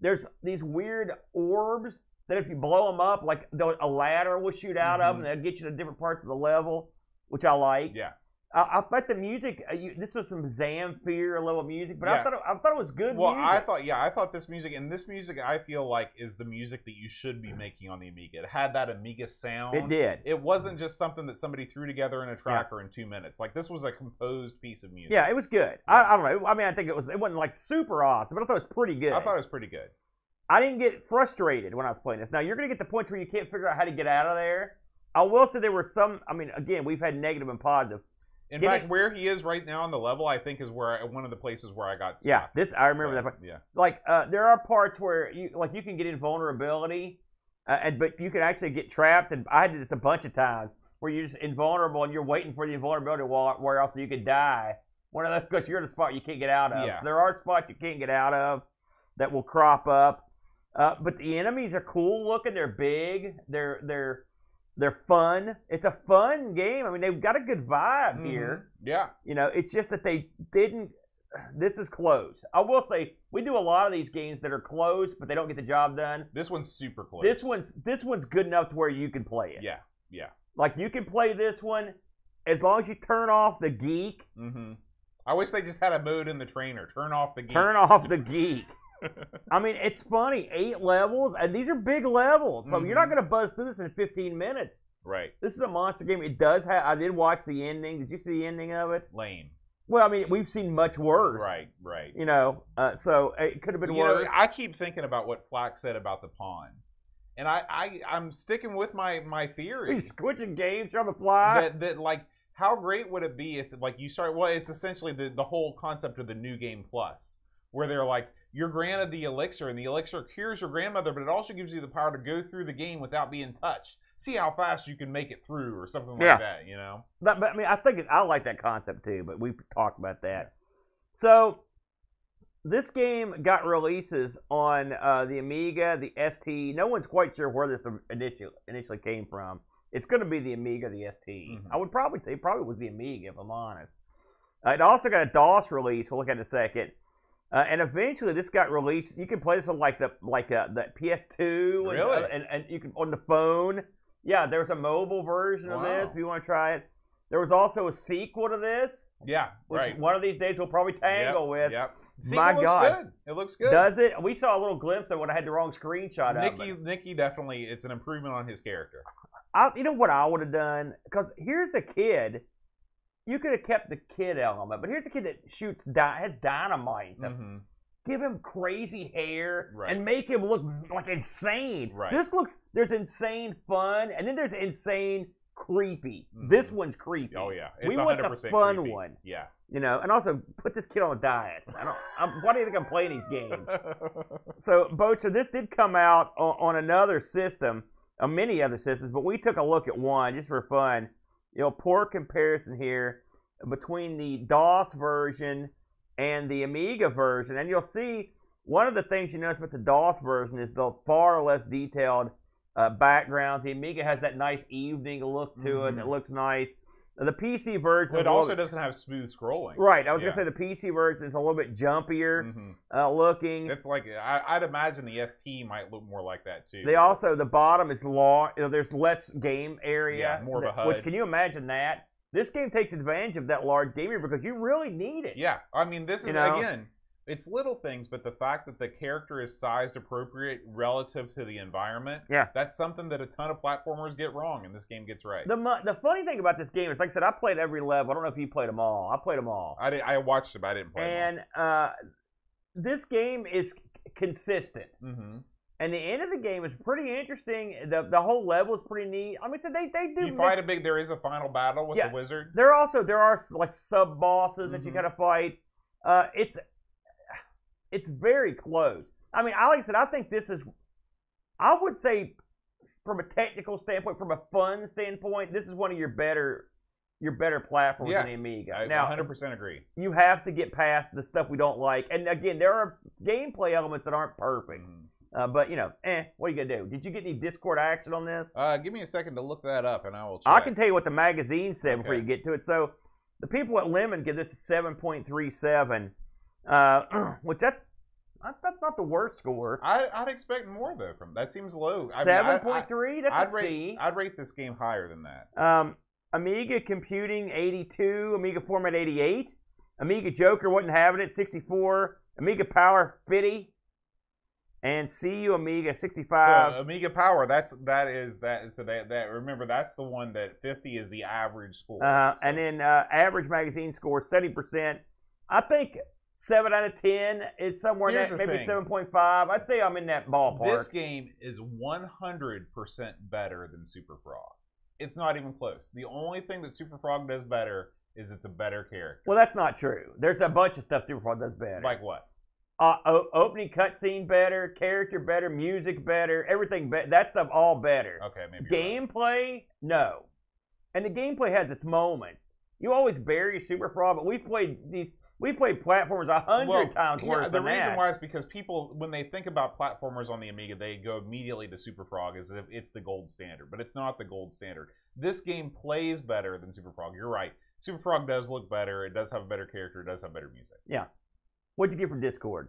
There's these weird orbs that if you blow them up, like a ladder will shoot out of them, and they'll get you to different parts of the level, which I like. Yeah. I thought the music, this was some Zamfir level music, but I thought it was good music. I thought this music, and this music I feel like is the music that you should be making on the Amiga. It had that Amiga sound. It did. It wasn't just something that somebody threw together in a tracker in 2 minutes. Like, this was a composed piece of music. Yeah, it was good. I don't know. I mean, I think it wasn't like super awesome, but I thought it was pretty good. I thought it was pretty good. I didn't get frustrated when I was playing this. Now, you're going to get the points where you can't figure out how to get out of there. I will say there were some, I mean, again, we've had negative and positive. In fact, where he is right now on the level, I think is one of the places where I got stuck. Yeah, I remember that part. Yeah. Like, there are parts where you can get invulnerability, but you can actually get trapped. And I did this a bunch of times where you're just invulnerable and you're waiting for the invulnerability to wear off so you could die. One of those because you're in a spot you can't get out of. Yeah. So there are spots you can't get out of that will crop up. But the enemies are cool looking. They're big. They're fun. It's a fun game. I mean, they've got a good vibe here. Yeah. You know, it's just that they didn't this is close. I will say we do a lot of these games that are close, but they don't get the job done. This one's super close. This one's good enough to where you can play it. Yeah, yeah. Like you can play this one as long as you turn off the geek. Mm-hmm. I wish they just had a mode in the trainer. Turn off the geek. Turn off the geek. I mean, it's funny. 8 levels, and these are big levels, so you're not going to buzz through this in 15 minutes. Right. This is a monster game. It does have. I did watch the ending. Did you see the ending of it? Lame. Well, I mean, we've seen much worse. Right, right. You know, so it could have been worse. I keep thinking about what Flack said about the pawn, and I'm sticking with my theory. Are you switching games on the fly? That like, how great would it be if like you start? Well, it's essentially the whole concept of the New Game Plus, where they're like, you're granted the elixir, and the elixir cures your grandmother, but it also gives you the power to go through the game without being touched. See how fast you can make it through, or something like that, you know? But I mean, I like that concept too, but we've talked about that. So, this game got releases on the Amiga, the ST. No one's quite sure where this initially came from. It's going to be the Amiga, the ST. I would probably say it probably was the Amiga, if I'm honest. It also got a DOS release. We'll look at it in a second. And eventually, this got released. You can play this on the PS2, really, and you can on the phone. Yeah, there's a mobile version of this if you want to try it. There was also a sequel to this. Yeah, which right. One of these days we'll probably tangle with. Yep. My looks God, good. It looks good. Does it? We saw a little glimpse of when I had the wrong screenshot of it. Nicky definitely. It's an improvement on his character. You know what I would have done? Because here's a kid. You could have kept the kid element, but here's a kid that has dynamite. Give him crazy hair and make him look like insane. Right. There's insane fun, and then there's insane creepy. This one's creepy. Oh yeah, it's we want the fun creepy. one. Yeah. You know, and also put this kid on a diet. Why do you think I'm playing these games? So this did come out on another system, many other systems, but we took a look at one just for fun. You know, poor comparison here between the DOS version and the Amiga version, and you'll see one of the things you notice about the DOS version is the far less detailed background. The Amiga has that nice evening look to it. It looks nice. The PC version... It also doesn't have smooth scrolling. Right. I was going to say the PC version is a little bit jumpier looking. It's like... I'd imagine the ST might look more like that, too. The bottom is long. There's less game area. Yeah, more of a HUD. Which, can you imagine that? This game takes advantage of that large game area because you really need it. Yeah. I mean, this is, again... It's little things, but the fact that the character is sized appropriate relative to the environment, that's something that a ton of platformers get wrong, and this game gets right. The funny thing about this game is, like I said, I played every level. I don't know if you played them all. I played them all. I watched them, but I didn't play them all. And this game is consistent. And the end of the game is pretty interesting. The whole level is pretty neat. I mean, so they do. You fight there is a final battle with the wizard. There are like sub bosses that you gotta fight. It's very close. I mean, like I said, I think this is, I would say, from a technical standpoint, from a fun standpoint, this is one of your better platforms in the Amiga. I now, 100% agree. You have to get past the stuff we don't like. And again, there are gameplay elements that aren't perfect. But, you know, what are you going to do? Did you get any Discord action on this? Give me a second to look that up, and I will check. I can tell you what the magazine said before you get to it. So, the people at Lemon give this a 7.37. Which that's not the worst score. I'd expect more though from that. Seems low. 7.3. That's a C. I'd rate this game higher than that. Amiga Computing 82, Amiga Format 88, Amiga Joker wasn't having it 64, Amiga Power 50, and CU Amiga 65. So Amiga Power, remember that's the one that 50 is the average score. And then average magazine score 70%. I think 7 out of 10 is somewhere in that, maybe 7.5. I'd say I'm in that ballpark. This game is 100% better than Super Frog. It's not even close. The only thing that Super Frog does better is it's a better character. Well, that's not true. There's a bunch of stuff Super Frog does better. Like what? Opening cutscene better, character better, music better, everything better. That stuff all better. Okay, maybe. Gameplay, no. And the gameplay has its moments. You always bury Super Frog, but we've played platformers 100 times worse than that. The reason why is because people, when they think about platformers on the Amiga, they go immediately to Super Frog as if it's the gold standard, but it's not the gold standard. This game plays better than Super Frog. You're right. Super Frog does look better. It does have a better character. It does have better music. Yeah. What'd you get from Discord?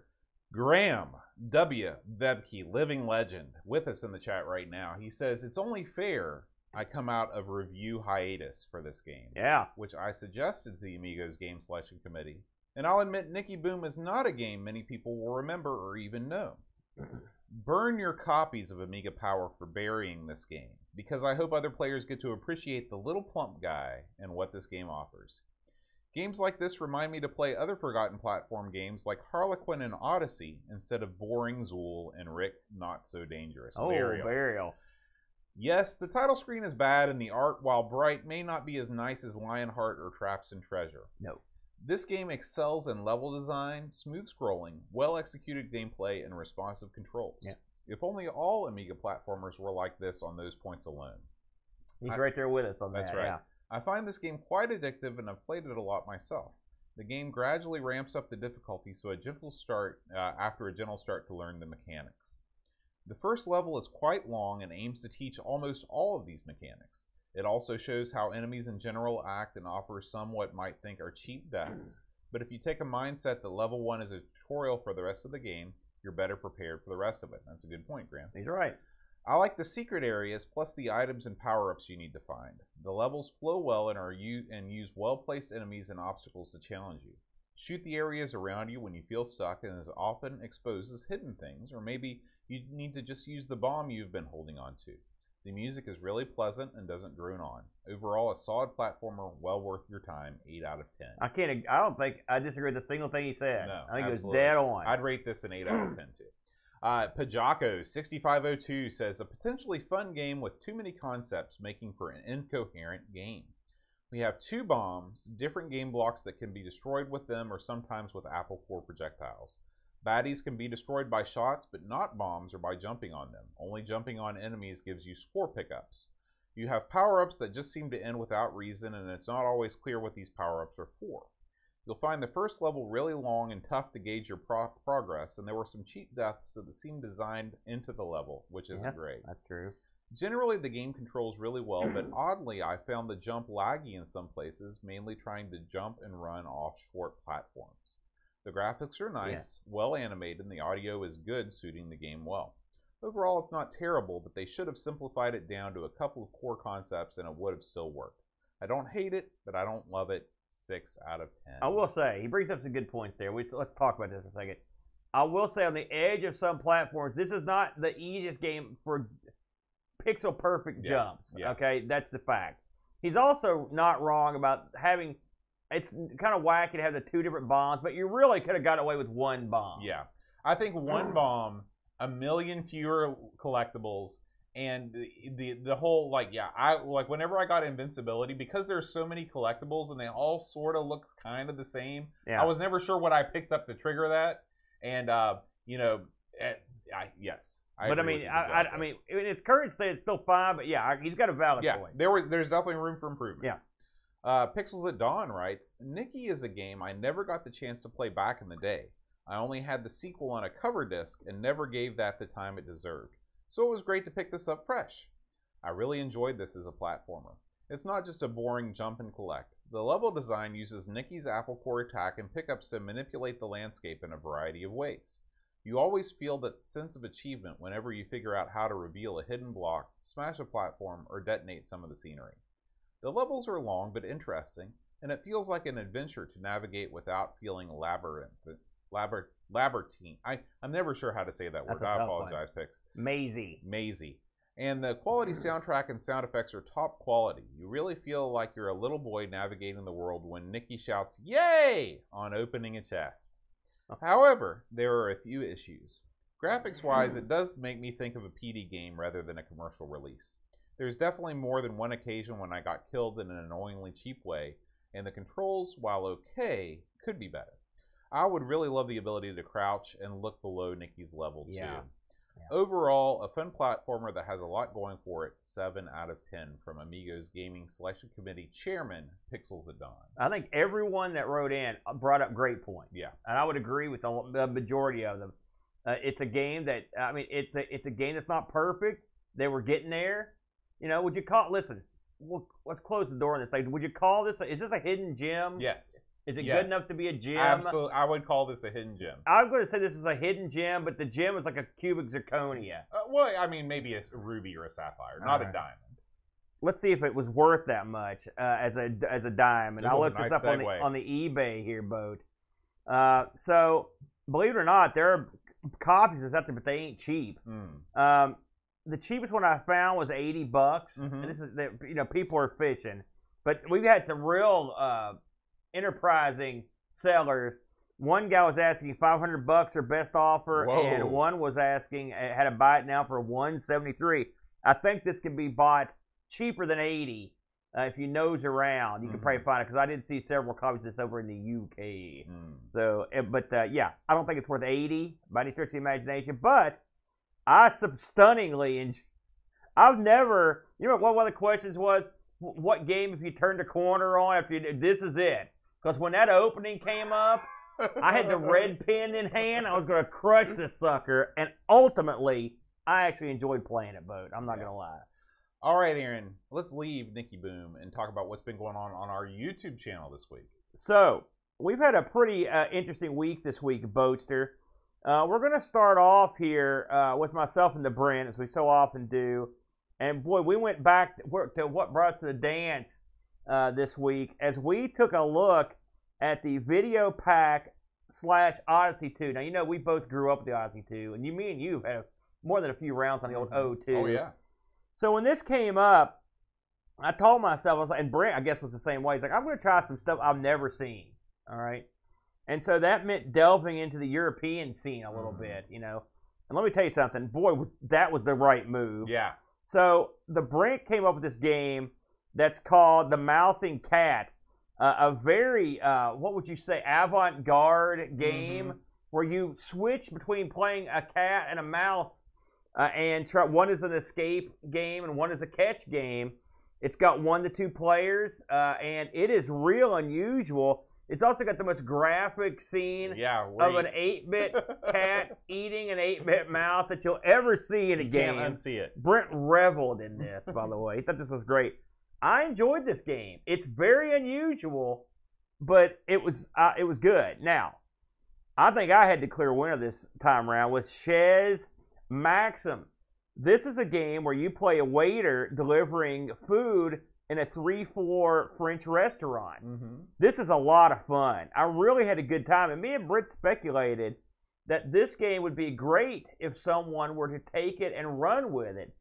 Graham W. Vebke, living legend, with us in the chat right now. He says, it's only fair I come out of review hiatus for this game. Yeah. Which I suggested to the Amigos Game Selection Committee. And I'll admit Nicky Boom is not a game many people will remember or even know. Burn your copies of Amiga Power for burying this game, because I hope other players get to appreciate the little plump guy and what this game offers. Games like this remind me to play other forgotten platform games like Harlequin and Odyssey instead of boring Zool and Rick Not So Dangerous. Oh, Burial. Yes, the title screen is bad and the art, while bright, may not be as nice as Lionheart or Traps and Treasure. No. This game excels in level design, smooth scrolling, well-executed gameplay, and responsive controls. Yeah. If only all Amiga platformers were like this on those points alone. He's right there with us on that. That's right. Yeah. I find this game quite addictive, and I've played it a lot myself. The game gradually ramps up the difficulty, so after a gentle start to learn the mechanics. The first level is quite long and aims to teach almost all of these mechanics. It also shows how enemies in general act and offers some what might think are cheap deaths. But if you take a mindset that level 1 is a tutorial for the rest of the game, you're better prepared for the rest of it. That's a good point, Graham. He's right. I like the secret areas plus the items and power-ups you need to find. The levels flow well and use well-placed enemies and obstacles to challenge you. Shoot the areas around you when you feel stuck, and as often exposes hidden things, or maybe you need to just use the bomb you've been holding on to. The music is really pleasant and doesn't drone on. Overall, a solid platformer, well worth your time, 8 out of 10. I don't think I disagree with a single thing he said. No, I think absolutely. it was dead on. I'd rate this an 8 out of 10 too. Pajako6502 says, a potentially fun game with too many concepts making for an incoherent game. We have 2 bombs, different game blocks that can be destroyed with them or sometimes with apple core projectiles. Baddies can be destroyed by shots, but not bombs or by jumping on them. Only jumping on enemies gives you score pickups. You have power-ups that just seem to end without reason, and it's not always clear what these power-ups are for. You'll find the first level really long and tough to gauge your progress, and there were some cheap deaths that seem designed into the level, which isn't great. That's true. Generally, the game controls really well, but oddly, I found the jump laggy in some places, mainly trying to jump and run off short platforms. The graphics are nice, well animated, and the audio is good, suiting the game well. Overall, it's not terrible, but they should have simplified it down to a couple of core concepts and it would have still worked. I don't hate it, but I don't love it. 6 out of 10. I will say, he brings up some good points there. Let's talk about this for a second. I will say, on the edge of some platforms, this is not the easiest game for pixel perfect jumps. Yeah. Okay, that's the fact. He's also not wrong about having. It's kind of wacky to have the 2 different bombs, but you really could have got away with 1 bomb. Yeah, I think 1 bomb, a million fewer collectibles, and the whole I whenever I got invincibility, because there's so many collectibles and they all sort of look kind of the same. Yeah. I was never sure what I picked up to trigger that, and yes. But I mean, in its current state, it's still fine. But yeah, he's got a valid point. There's definitely room for improvement. Yeah. Pixels at Dawn writes, Nicky is a game I never got the chance to play back in the day. I only had the sequel on a cover disc and never gave that the time it deserved. So it was great to pick this up fresh. I really enjoyed this as a platformer. It's not just a boring jump and collect. The level design uses Nicky's apple core attack and pickups to manipulate the landscape in a variety of ways. You always feel that sense of achievement whenever you figure out how to reveal a hidden block, smash a platform, or detonate some of the scenery. The levels are long but interesting, and it feels like an adventure to navigate without feeling labyrinthine. I'm never sure how to say that word. I apologize, Pix. Mazy. And the quality soundtrack and sound effects are top quality. You really feel like you're a little boy navigating the world when Nicky shouts, "Yay!" on opening a chest. However, there are a few issues. Graphics-wise, it does make me think of a PD game rather than a commercial release. There's definitely more than one occasion when I got killed in an annoyingly cheap way, and the controls, while okay, could be better. I would really love the ability to crouch and look below Nicky's level too. Yeah. Overall, a fun platformer that has a lot going for it. 7 out of 10 from Amigos Gaming Selection Committee Chairman Pixels at Dawn. I think everyone that wrote in brought up great points. Yeah, and I would agree with the majority of them. It's a game that it's a game that's not perfect. They were getting there. Would you call? Listen, let's close the door on this thing. Would you call this? Is this a hidden gem? Yes. Is it Yes. good enough to be a gem? Absolutely, I would call this a hidden gem. I'm going to say this is a hidden gem, but the gem is like a cubic zirconia. Well, I mean, maybe a ruby or a sapphire, not a Alright. diamond. Let's see if it was worth that much as a diamond. I'll Ooh, look this nice up segue. on the eBay here, Boat. So believe it or not, there are copies that's out there, but they ain't cheap. The cheapest one I found was $80, Mhm. and this is people are fishing, but we've had some real enterprising sellers. One guy was asking $500 or best offer, Whoa. and one was asking had to buy it now for $173. I think this can be bought cheaper than $80 if you nose around. You can probably find it because I did see several copies of this over in the UK. So, but yeah, I don't think it's worth $80 by any stretch of the imagination. But I stunningly I've never. You know what one of the questions was? What game if you turned a corner on? This is it. Because when that opening came up, I had the red pen in hand. I was going to crush this sucker, and ultimately, I actually enjoyed playing it, Boat. I'm not going to lie. All right, Aaron, let's leave Nicky Boom and talk about what's been going on our YouTube channel this week. So, we've had a pretty interesting week this week, Boatster. We're going to start off here with myself and the Brent, as we so often do. And, boy, we went back to what brought us to the dance this week as we took a look at the Video Pack / Odyssey 2. Now, you know, we both grew up with the Odyssey 2, and me and you have more than a few rounds on the old O2. Oh, yeah. So when this came up, I told myself, I was like, and Brent, I guess, was the same way. He's like, I'm going to try some stuff I've never seen. All right. And so that meant delving into the European scene a little bit, you know. And let me tell you something. Boy, that was the right move. Yeah. So the Brent came up with this game that's called The Mouse and Cat. A very, what would you say, avant-garde game where you switch between playing a cat and a mouse. And one is an escape game and one is a catch game. It's got 1 to 2 players, and it is real unusual. It's also got the most graphic scene of an 8-bit cat eating an 8-bit mouse that you'll ever see in a game. Can't unsee it. Brent reveled in this, by the way. He thought this was great. I enjoyed this game. It's very unusual, but it was good. Now, I think I had the clear winner this time around with Chez Maxim. This is a game where you play a waiter delivering food in a 3-floor French restaurant. This is a lot of fun. I really had a good time. And me and Britt speculated that this game would be great if someone were to take it and run with it.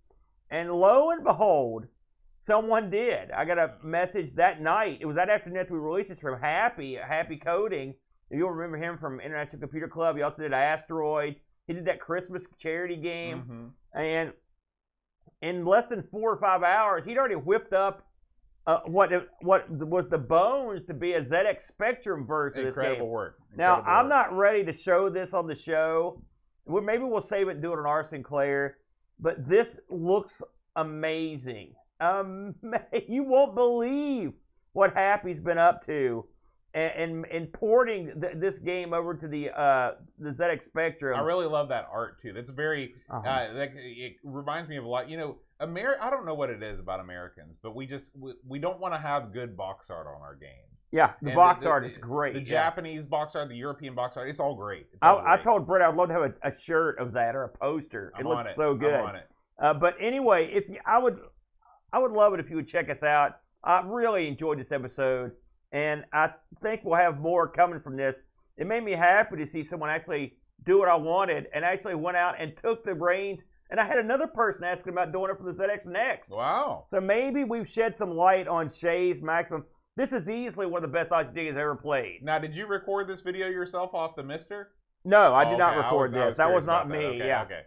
And lo and behold, someone did. I got a message that night. It was that afternoon after we released this from Happy Coding. You'll remember him from International Computer Club. He also did Asteroids. He did that Christmas charity game. And in less than 4 or 5 hours, he'd already whipped up what was the bones to be a ZX Spectrum version of this game. Incredible work. Now, I'm not ready to show this on the show. Maybe we'll save it and do it on our Sinclair. But this looks amazing. You won't believe what Happy's been up to and porting this game over to the ZX Spectrum. I really love that art too. That's very. It reminds me of a lot. You know, I don't know what it is about Americans, but we don't want to have good box art on our games. Yeah, the box art is great. The Japanese box art, the European box art, it's all great. I told Brett I'd love to have a shirt of that or a poster. It looks so good. I'm on it. But anyway, I would love it if you would check us out. I really enjoyed this episode, and I think we'll have more coming from this. It made me happy to see someone actually do what I wanted and actually went out and took the reins. And I had another person asking about doing it for the ZX Next. Wow. So maybe we've shed some light on Chez Maximum. This is easily one of the best IGD has ever played. Now, did you record this video yourself off the Mister? No, I did not record this. That was not me. Okay.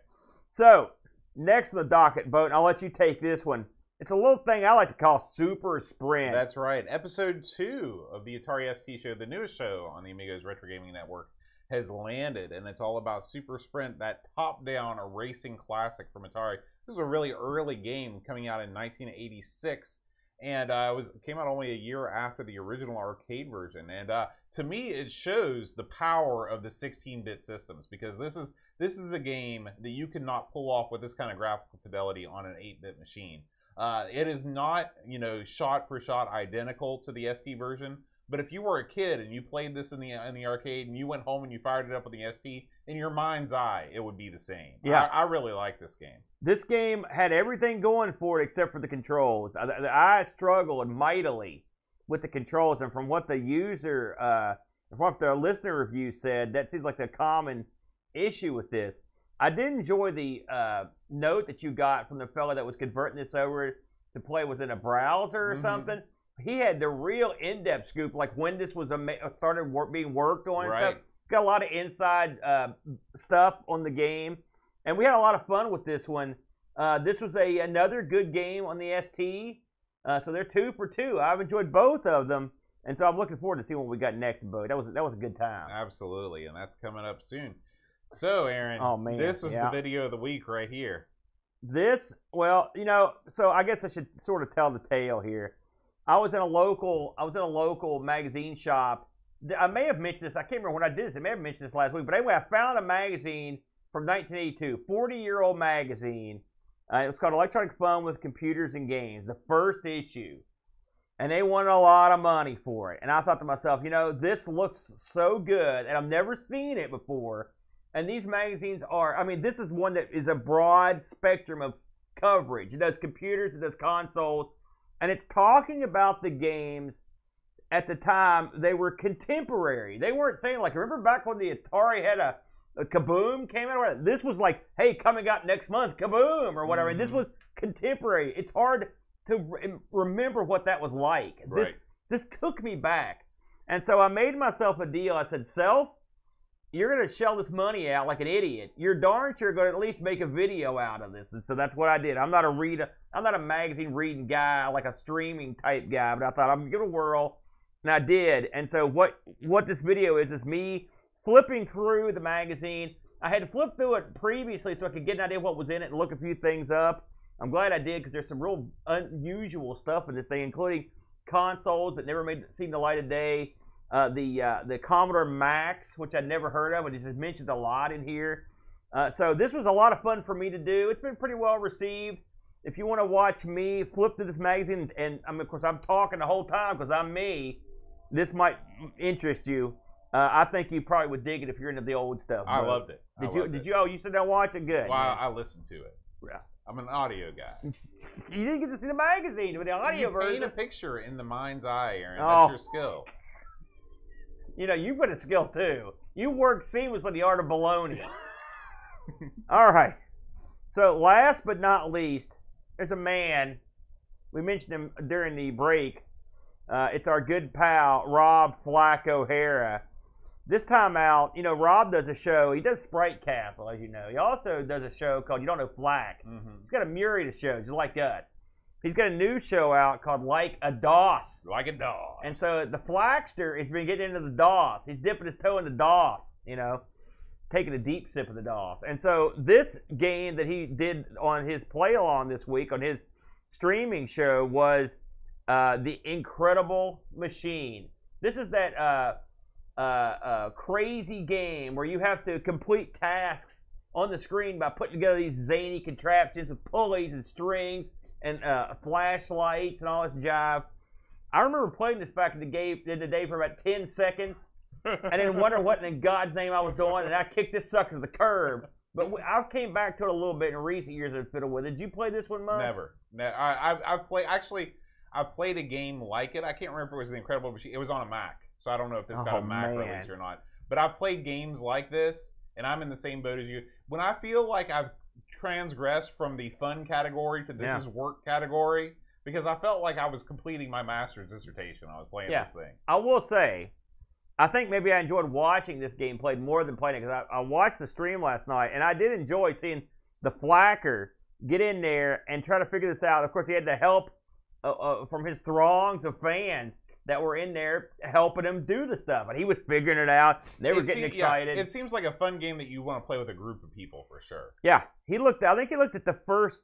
So, next on the docket, Boat, and I'll let you take this one. It's a little thing I like to call Super Sprint. That's right. Episode 2 of the Atari ST show, the newest show on the Amigos Retro Gaming Network, has landed, and it's all about Super Sprint, that top-down racing classic from Atari. This is a really early game coming out in 1986, and came out only a year after the original arcade version. And to me, it shows the power of the 16-bit systems, because this is a game that you cannot pull off with this kind of graphical fidelity on an 8-bit machine. It is not, shot for shot identical to the ST version, But if you were a kid and you played this in the arcade and you went home and you fired it up with the ST, in your mind's eye, it would be the same. Yeah. I really like this game. This game had everything going for it except for the controls. I struggled mightily with the controls, and from what the listener review said, that seems like the common issue with this. I did enjoy the note that you got from the fella that was converting this over to play within a browser or something. He had the real in-depth scoop, like when this was started being worked on. Right. Stuff. Got a lot of inside stuff on the game, and we had a lot of fun with this one. This was another good game on the ST, so they're 2 for 2. I've enjoyed both of them, and so I'm looking forward to seeing what we got next, Bo. That was a good time. Absolutely, and that's coming up soon. So, Aaron, this was the video of the week right here. This, well, so I guess I should sort of tell the tale here. I was in a local magazine shop. I may have mentioned this. I can't remember when I did this. I may have mentioned this last week. But anyway, I found a magazine from 1982, 40-year-old magazine. It was called Electronic Fun with Computers and Games, the first issue. And they wanted a lot of money for it. And I thought to myself, this looks so good, and I've never seen it before. And these magazines this is one that is a broad spectrum of coverage. It does computers, it does consoles, and it's talking about the games at the time. They were contemporary. They weren't saying, like, remember back when the Atari had a Kaboom came out? This was like, hey, coming out next month, Kaboom, or whatever. And this was contemporary. It's hard to remember what that was like. Right. This took me back. And so I made myself a deal. I said, Self, you're going to shell this money out like an idiot. You're darn sure going to at least make a video out of this. And so that's what I did. I'm not a magazine reading guy, like a streaming type guy, but I thought I'm going to give it a whirl, and I did. And so what this video is me flipping through the magazine. I had to flip through it previously so I could get an idea of what was in it and look a few things up. I'm glad I did, because there's some real unusual stuff in this thing, including consoles that never seen the light of day. The Commodore Max, which I'd never heard of, and it's just mentioned a lot in here. So this was a lot of fun for me to do. It's been pretty well received. If you want to watch me flip through this magazine, and of course I'm talking the whole time because I'm me, this might interest you. I think you probably would dig it if you're into the old stuff. I loved it. Did you? Oh, you said don't watch it. Good. Well, I listened to it. Yeah. I'm an audio guy. You didn't get to see the magazine with the audio version. You paint a picture in the mind's eye, Aaron. Oh. That's your skill. You've got a skill too. You work seamlessly the art of baloney. All right. So last but not least, there's a man. We mentioned him during the break. It's our good pal, Rob Flack O'Hara. This time out, Rob does a show. He does Sprite Castle, as you know. He also does a show called You Don't Know Flack. He's got a myriad of shows, just like us. He's got a new show out called Like a DOS. Like a DOS. And so the Flackster has been getting into the DOS. He's dipping his toe in the DOS, taking a deep sip of the DOS. And so this game that he did on his play-along this week, on his streaming show, was The Incredible Machine. This is that crazy game where you have to complete tasks on the screen by putting together these zany contraptions with pulleys and strings and flashlights and all this jive. I remember playing this back in the day for about 10 seconds, and then wondering what in God's name I was doing, and I kicked this sucker to the curb. But I came back to it a little bit in recent years and fiddled with it. Did you play this one much? Never. I've played a game like it. I can't remember if it was The Incredible Machine. It was on a Mac, so I don't know if this got a Mac release or not. But I've played games like this, and I'm in the same boat as you. When I feel like I've transgressed from the fun category to this is work category, because I felt like I was completing my master's dissertation. I was playing this thing. I will say, I think maybe I enjoyed watching this game played more than playing it, because I watched the stream last night, and I did enjoy seeing the Flacker get in there and try to figure this out. Of course, he had the help from his throngs of fans that were in there helping him do the stuff, and he was figuring it out. They were getting excited. Yeah, it seems like a fun game that you want to play with a group of people for sure. Yeah, I think he looked at the first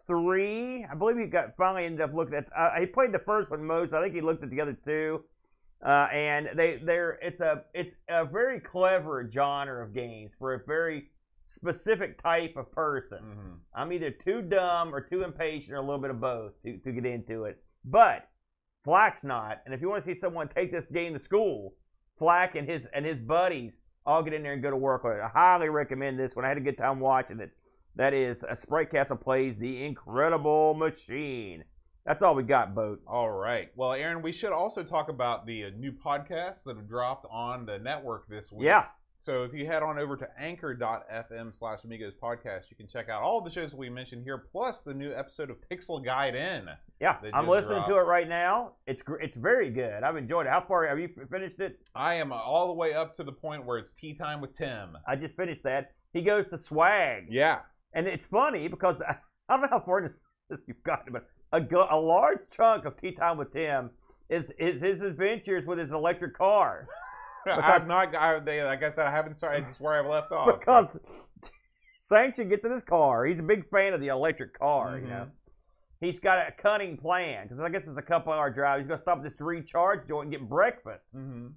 3. I believe he finally ended up looking at. He played the first one most. I think he looked at the other 2, and it's a very clever genre of games for a very specific type of person. I'm either too dumb or too impatient or a little bit of both to get into it, but Flack's not. And if you want to see someone take this game to school, Flack and his buddies all get in there and go to work on it. I highly recommend this one. I had a good time watching it. That is Sprite Castle Plays The Incredible Machine. That's all we got, Boat. All right. Well, Aaron, we should also talk about the new podcasts that have dropped on the network this week. Yeah. So if you head on over to anchor.fm/Amigos podcast, you can check out all the shows we mentioned here, plus the new episode of Pixel Guide In. Yeah, I'm listening to it right now. It's very good. I've enjoyed it. How far have you finished it? I am all the way up to the point where it's tea time with Tim. I just finished that. He goes to Swag. Yeah. And it's funny because I don't know how far this you've gotten, but a large chunk of Tea Time with Tim is his adventures with his electric car. I've not. Like I said, I haven't started. It's where I've left off. Because Sanction gets in his car. He's a big fan of the electric car. You know, he's got a cunning plan because I guess it's a couple-hour drive. He's going to stop at this recharge joint and get breakfast.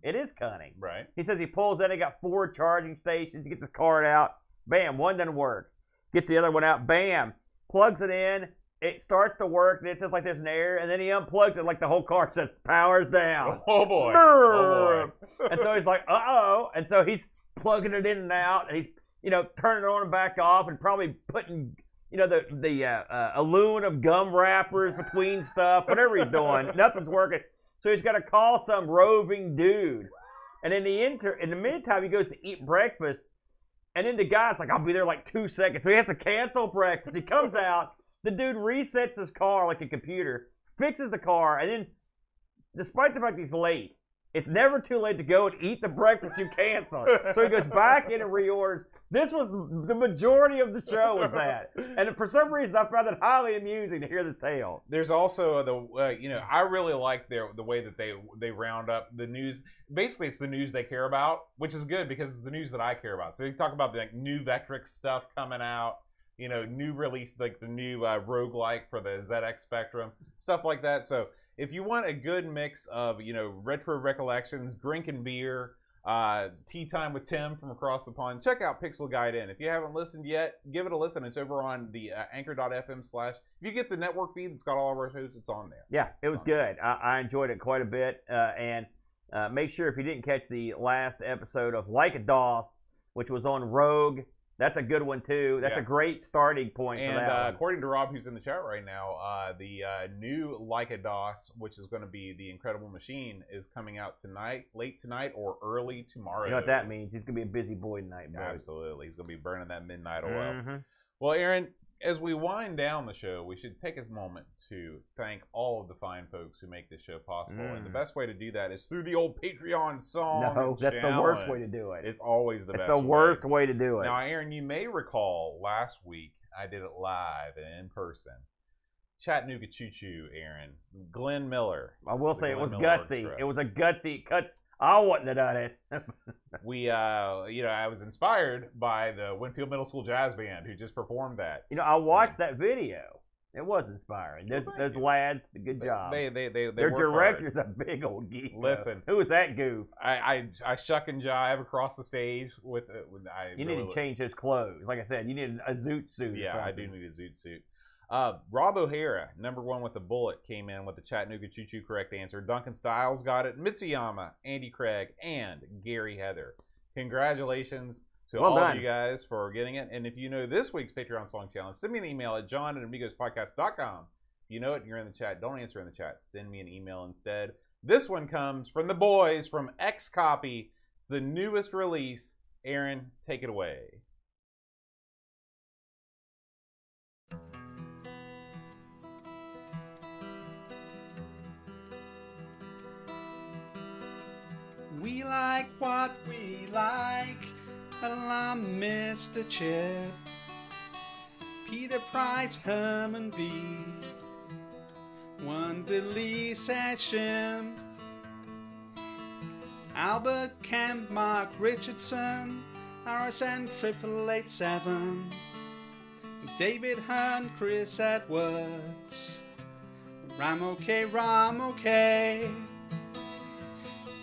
It is cunning. Right. He says he pulls in. They got 4 charging stations. He gets his card out. Bam, one doesn't work. Gets the other one out. Bam, plugs it in. It starts to work, and it says like there's an error, and then he unplugs it like the whole car says, powers down. Oh, boy. Oh, boy. And so he's like, uh-oh. And so he's plugging it in and out, and he's, turning it on and back off, and probably putting, the aluminum gum wrappers between stuff, whatever he's doing. Nothing's working. So he's got to call some roving dude. And in the meantime, he goes to eat breakfast, and then the guy's like, I'll be there like 2 seconds. So he has to cancel breakfast. He comes out. The dude resets his car like a computer, fixes the car, and then, despite the fact he's late, it's never too late to go and eat the breakfast you canceled. So he goes back in and reorders. This was the majority of the show was that. And for some reason, I found it highly amusing to hear this tale. There's also I really like the way that they round up the news. Basically, it's the news they care about, which is good because it's the news that I care about. So you talk about the new Vectrix stuff coming out. New release, like the new roguelike for the ZX Spectrum, stuff like that. So if you want a good mix of, retro recollections, drinking beer, tea time with Tim from across the pond, check out Pixel Guide In. If you haven't listened yet, give it a listen. It's over on the anchor.fm/ If you get the network feed that's got all of our shows, it's on there. Yeah, it was good. I enjoyed it quite a bit. And make sure if you didn't catch the last episode of Like a DOS, which was on Rogue, that's a good one, too. That's a great starting point for that one. According to Rob, who's in the chat right now, the new Leica DOS, which is going to be the Incredible Machine, is coming out tonight, late tonight, or early tomorrow. You know what that means? He's going to be a busy boy tonight, boy. Absolutely. He's going to be burning that midnight oil. Well, Aaron, as we wind down the show, we should take a moment to thank all of the fine folks who make this show possible. And the best way to do that is through the old Patreon song. No, that's challenge. The worst way to do it. It's always the best way. It's the worst way to do it. Now, Aaron, you may recall last week I did it live and in person. Chattanooga Choo Choo, Aaron. Glenn Miller. I will say it was gutsy. It was a gutsy cuts. I wouldn't have done it. I was inspired by the Winfield Middle School Jazz Band who just performed that. I watched that video. It was inspiring. Those lads, good job. Their director's a big old geek. Listen, who was that goof? I shuck and jive across the stage with. You need to change those clothes. Like I said, you need a zoot suit. Yeah, I do need a zoot suit. Rob O'Hara, #1 with the bullet, came in with the Chattanooga Choo Choo correct answer. Duncan Styles got it. Mitsuyama, Andy Craig, and Gary Heather. Congratulations to all of you guys for getting it. And if you know this week's Patreon Song Challenge, send me an email at john@amigospodcast.com. If you know it and you're in the chat, don't answer in the chat. Send me an email instead. This one comes from the boys from X Copy. It's the newest release. Aaron, take it away. We like what we like, and I'm Mr. Chip, Peter Price, Herman V, Wonderly Session, Albert Kemp, Mark Richardson, RSN 8887, David Hearn, Chris Edwards, Ramo K,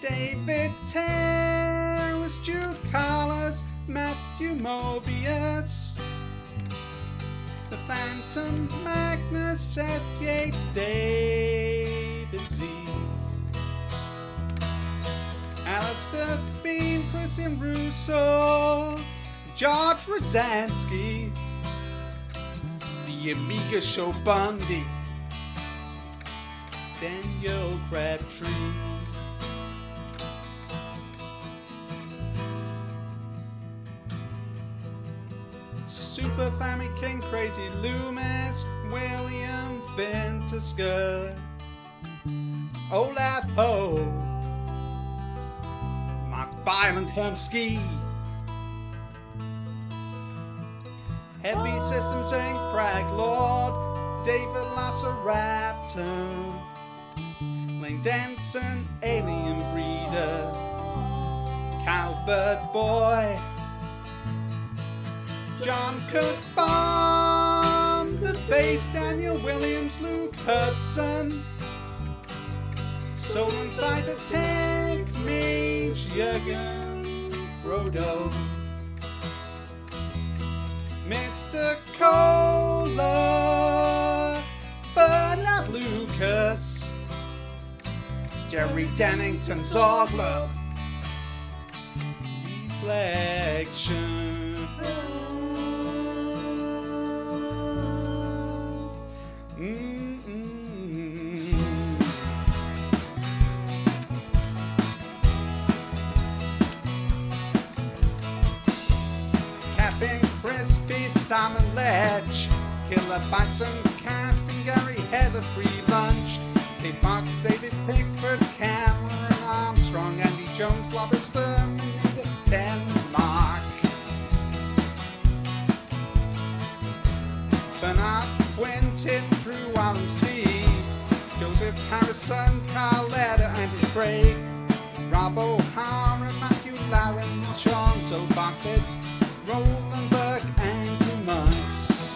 David Terrace, Jude Carlos, Matthew Mobius, The Phantom, Magnus, Seth Yates, David Z. Alistair Fiend, Christian Russo, George Rosansky, the Amiga Show Bundy, Daniel Crabtree. Super Family King, Crazy Loomis, William Fintisker, Olaf Ho, Mark Byland Hermski, Heavy System Saying Frag Lord, David Velociraptor, Lane Danson, Alien Breeder, Calbert Boy, John Cook Bomb, The Bass, Daniel Williams, Luke Hudson, Soul Insider, Tech Mage, Jürgen, Frodo, Mr. Cola, Bernard Lucas, Jerry Dennington, Zogler, Reflection. Captain Crispy, Simon Ledge, Killer Bites and Captain Gary had a free lunch. Kate Fox, David Pickford, Cameron Armstrong, Andy Jones, Lobster, Denmark, Bernard Quintin, Drew RMC, Joseph Harrison, Carletta, Andy Craig, Rob O'Hara, Matthew Laren, Sean Buffett, Roland Burke, Andrew Monks,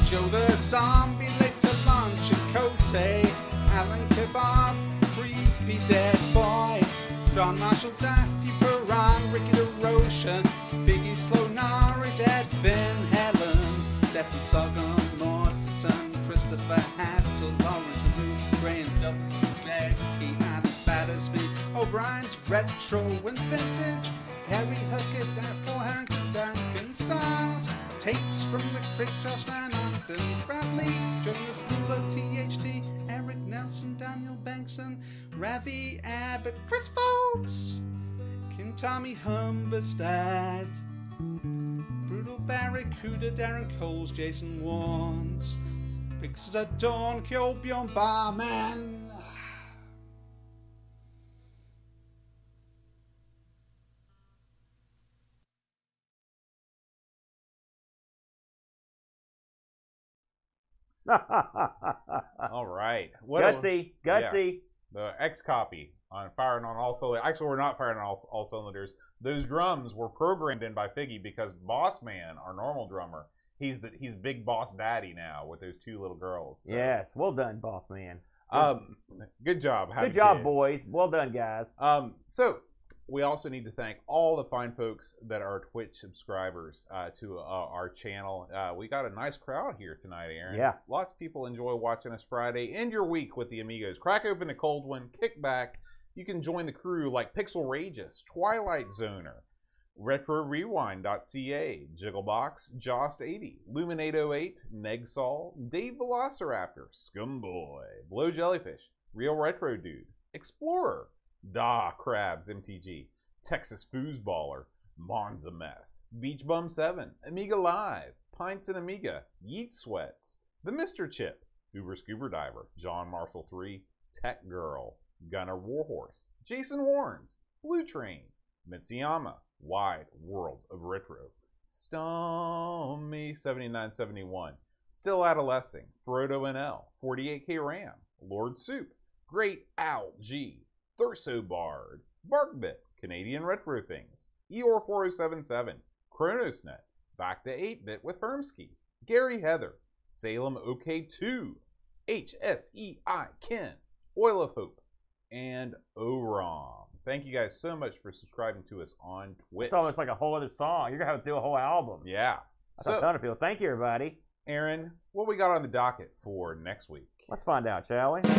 Joe the Zombie, Lake the Lunch, and Cote, Alan Kebab, Creepy Dead Boy, John Marshall, Daffy Perrin, Ricky DeRotion, Biggie Slow Norris, Ed Ben Helen, Stephen Sogum, Mortensen, Christopher Hassel, Lawrence Luke, Graham W. Becky, Adam Battersby, O'Brien's Retro and Vintage, Harry Huckett, Paul Harrington, Duncan Styles, tapes from the Crick, Josh Van Ogden, Bradley, Jonas Rulo, THT, Eric Nelson, Daniel Bankson, Ravi Abbott, Chris Forbes, Kim Tommy Humberstad, Brutal Barracuda, Darren Coles, Jason Warnes, Pixar Dawn, Kyo Bjorn Barman. All right. Gutsy. Yeah. The X copy on firing on all cylinders. Actually, we're not firing on all cylinders. Those drums were programmed in by Figgy because Boss Man, our normal drummer, he's Big Boss Daddy now with those two little girls. So. Yes, well done, Boss Man. Good job. Good job, boys. Well done, guys. So we also need to thank all the fine folks that are Twitch subscribers to our channel. We got a nice crowd here tonight, Aaron. Yeah. Lots of people enjoy watching us Friday. End your week with the Amigos. Crack open a cold one, kick back. You can join the crew like Pixel Rageous, Twilight Zoner, RetroRewind.ca, Jigglebox, Jost80, Luminate08, Negsol, Dave Velociraptor, Scumboy, Blow Jellyfish, Real Retro Dude, Explorer, Da Krabs MTG, Texas Foosballer, Monza Mess, Beach Bum 7, Amiga Live, Pints and Amiga, Yeet Sweats, The Mr. Chip, Uber Scuba Diver, John Marshall 3, Tech Girl, Gunner Warhorse, Jason Warrens, Blue Train, Mitsuyama, Wide World of Retro, Stommy 7971, Still Adolescing, Frodo NL, 48K RAM, Lord Soup, Great Owl G, Thurso Bard, Barkbit, Canadian Retro Things, Eeyore 4077, Chronosnet, Back to 8-Bit with Hermsky, Gary Heather, Salem OK2, HSEI Ken, Oil of Hope, and Orom. Thank you guys so much for subscribing to us on Twitch. It's almost like a whole other song. You're going to have to do a whole album. Yeah. That's a ton of people. Thank you, everybody. Aaron, what we got on the docket for next week? Let's find out, shall we? The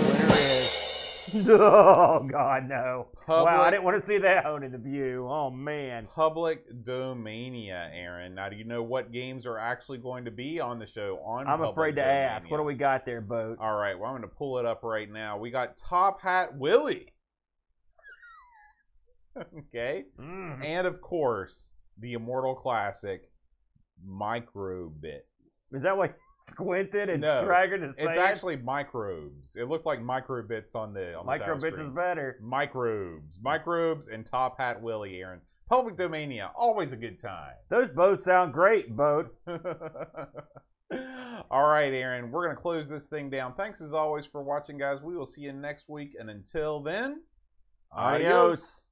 winner is... Oh, God, no. Wow, I didn't want to see that one in the view. Oh, man. Public Domania, Aaron. Now, do you know what games are actually going to be on the show on I'm Public afraid to Domania? ask. What do we got there, Boat? All right, well, I'm going to pull it up right now. We got Top Hat Willie. Okay. Mm. And, of course, the immortal classic, Microbits. Is that what squinted and No, staggered and it's actually microbes. It looked like microbits on the Microbits screen. is better. Microbes and Top Hat Willie, Aaron. Public Domania, always a good time. Those boats sound great, Boat. All right, Aaron, we're going to close this thing down. Thanks as always for watching, guys. We will see you next week, and until then, adios.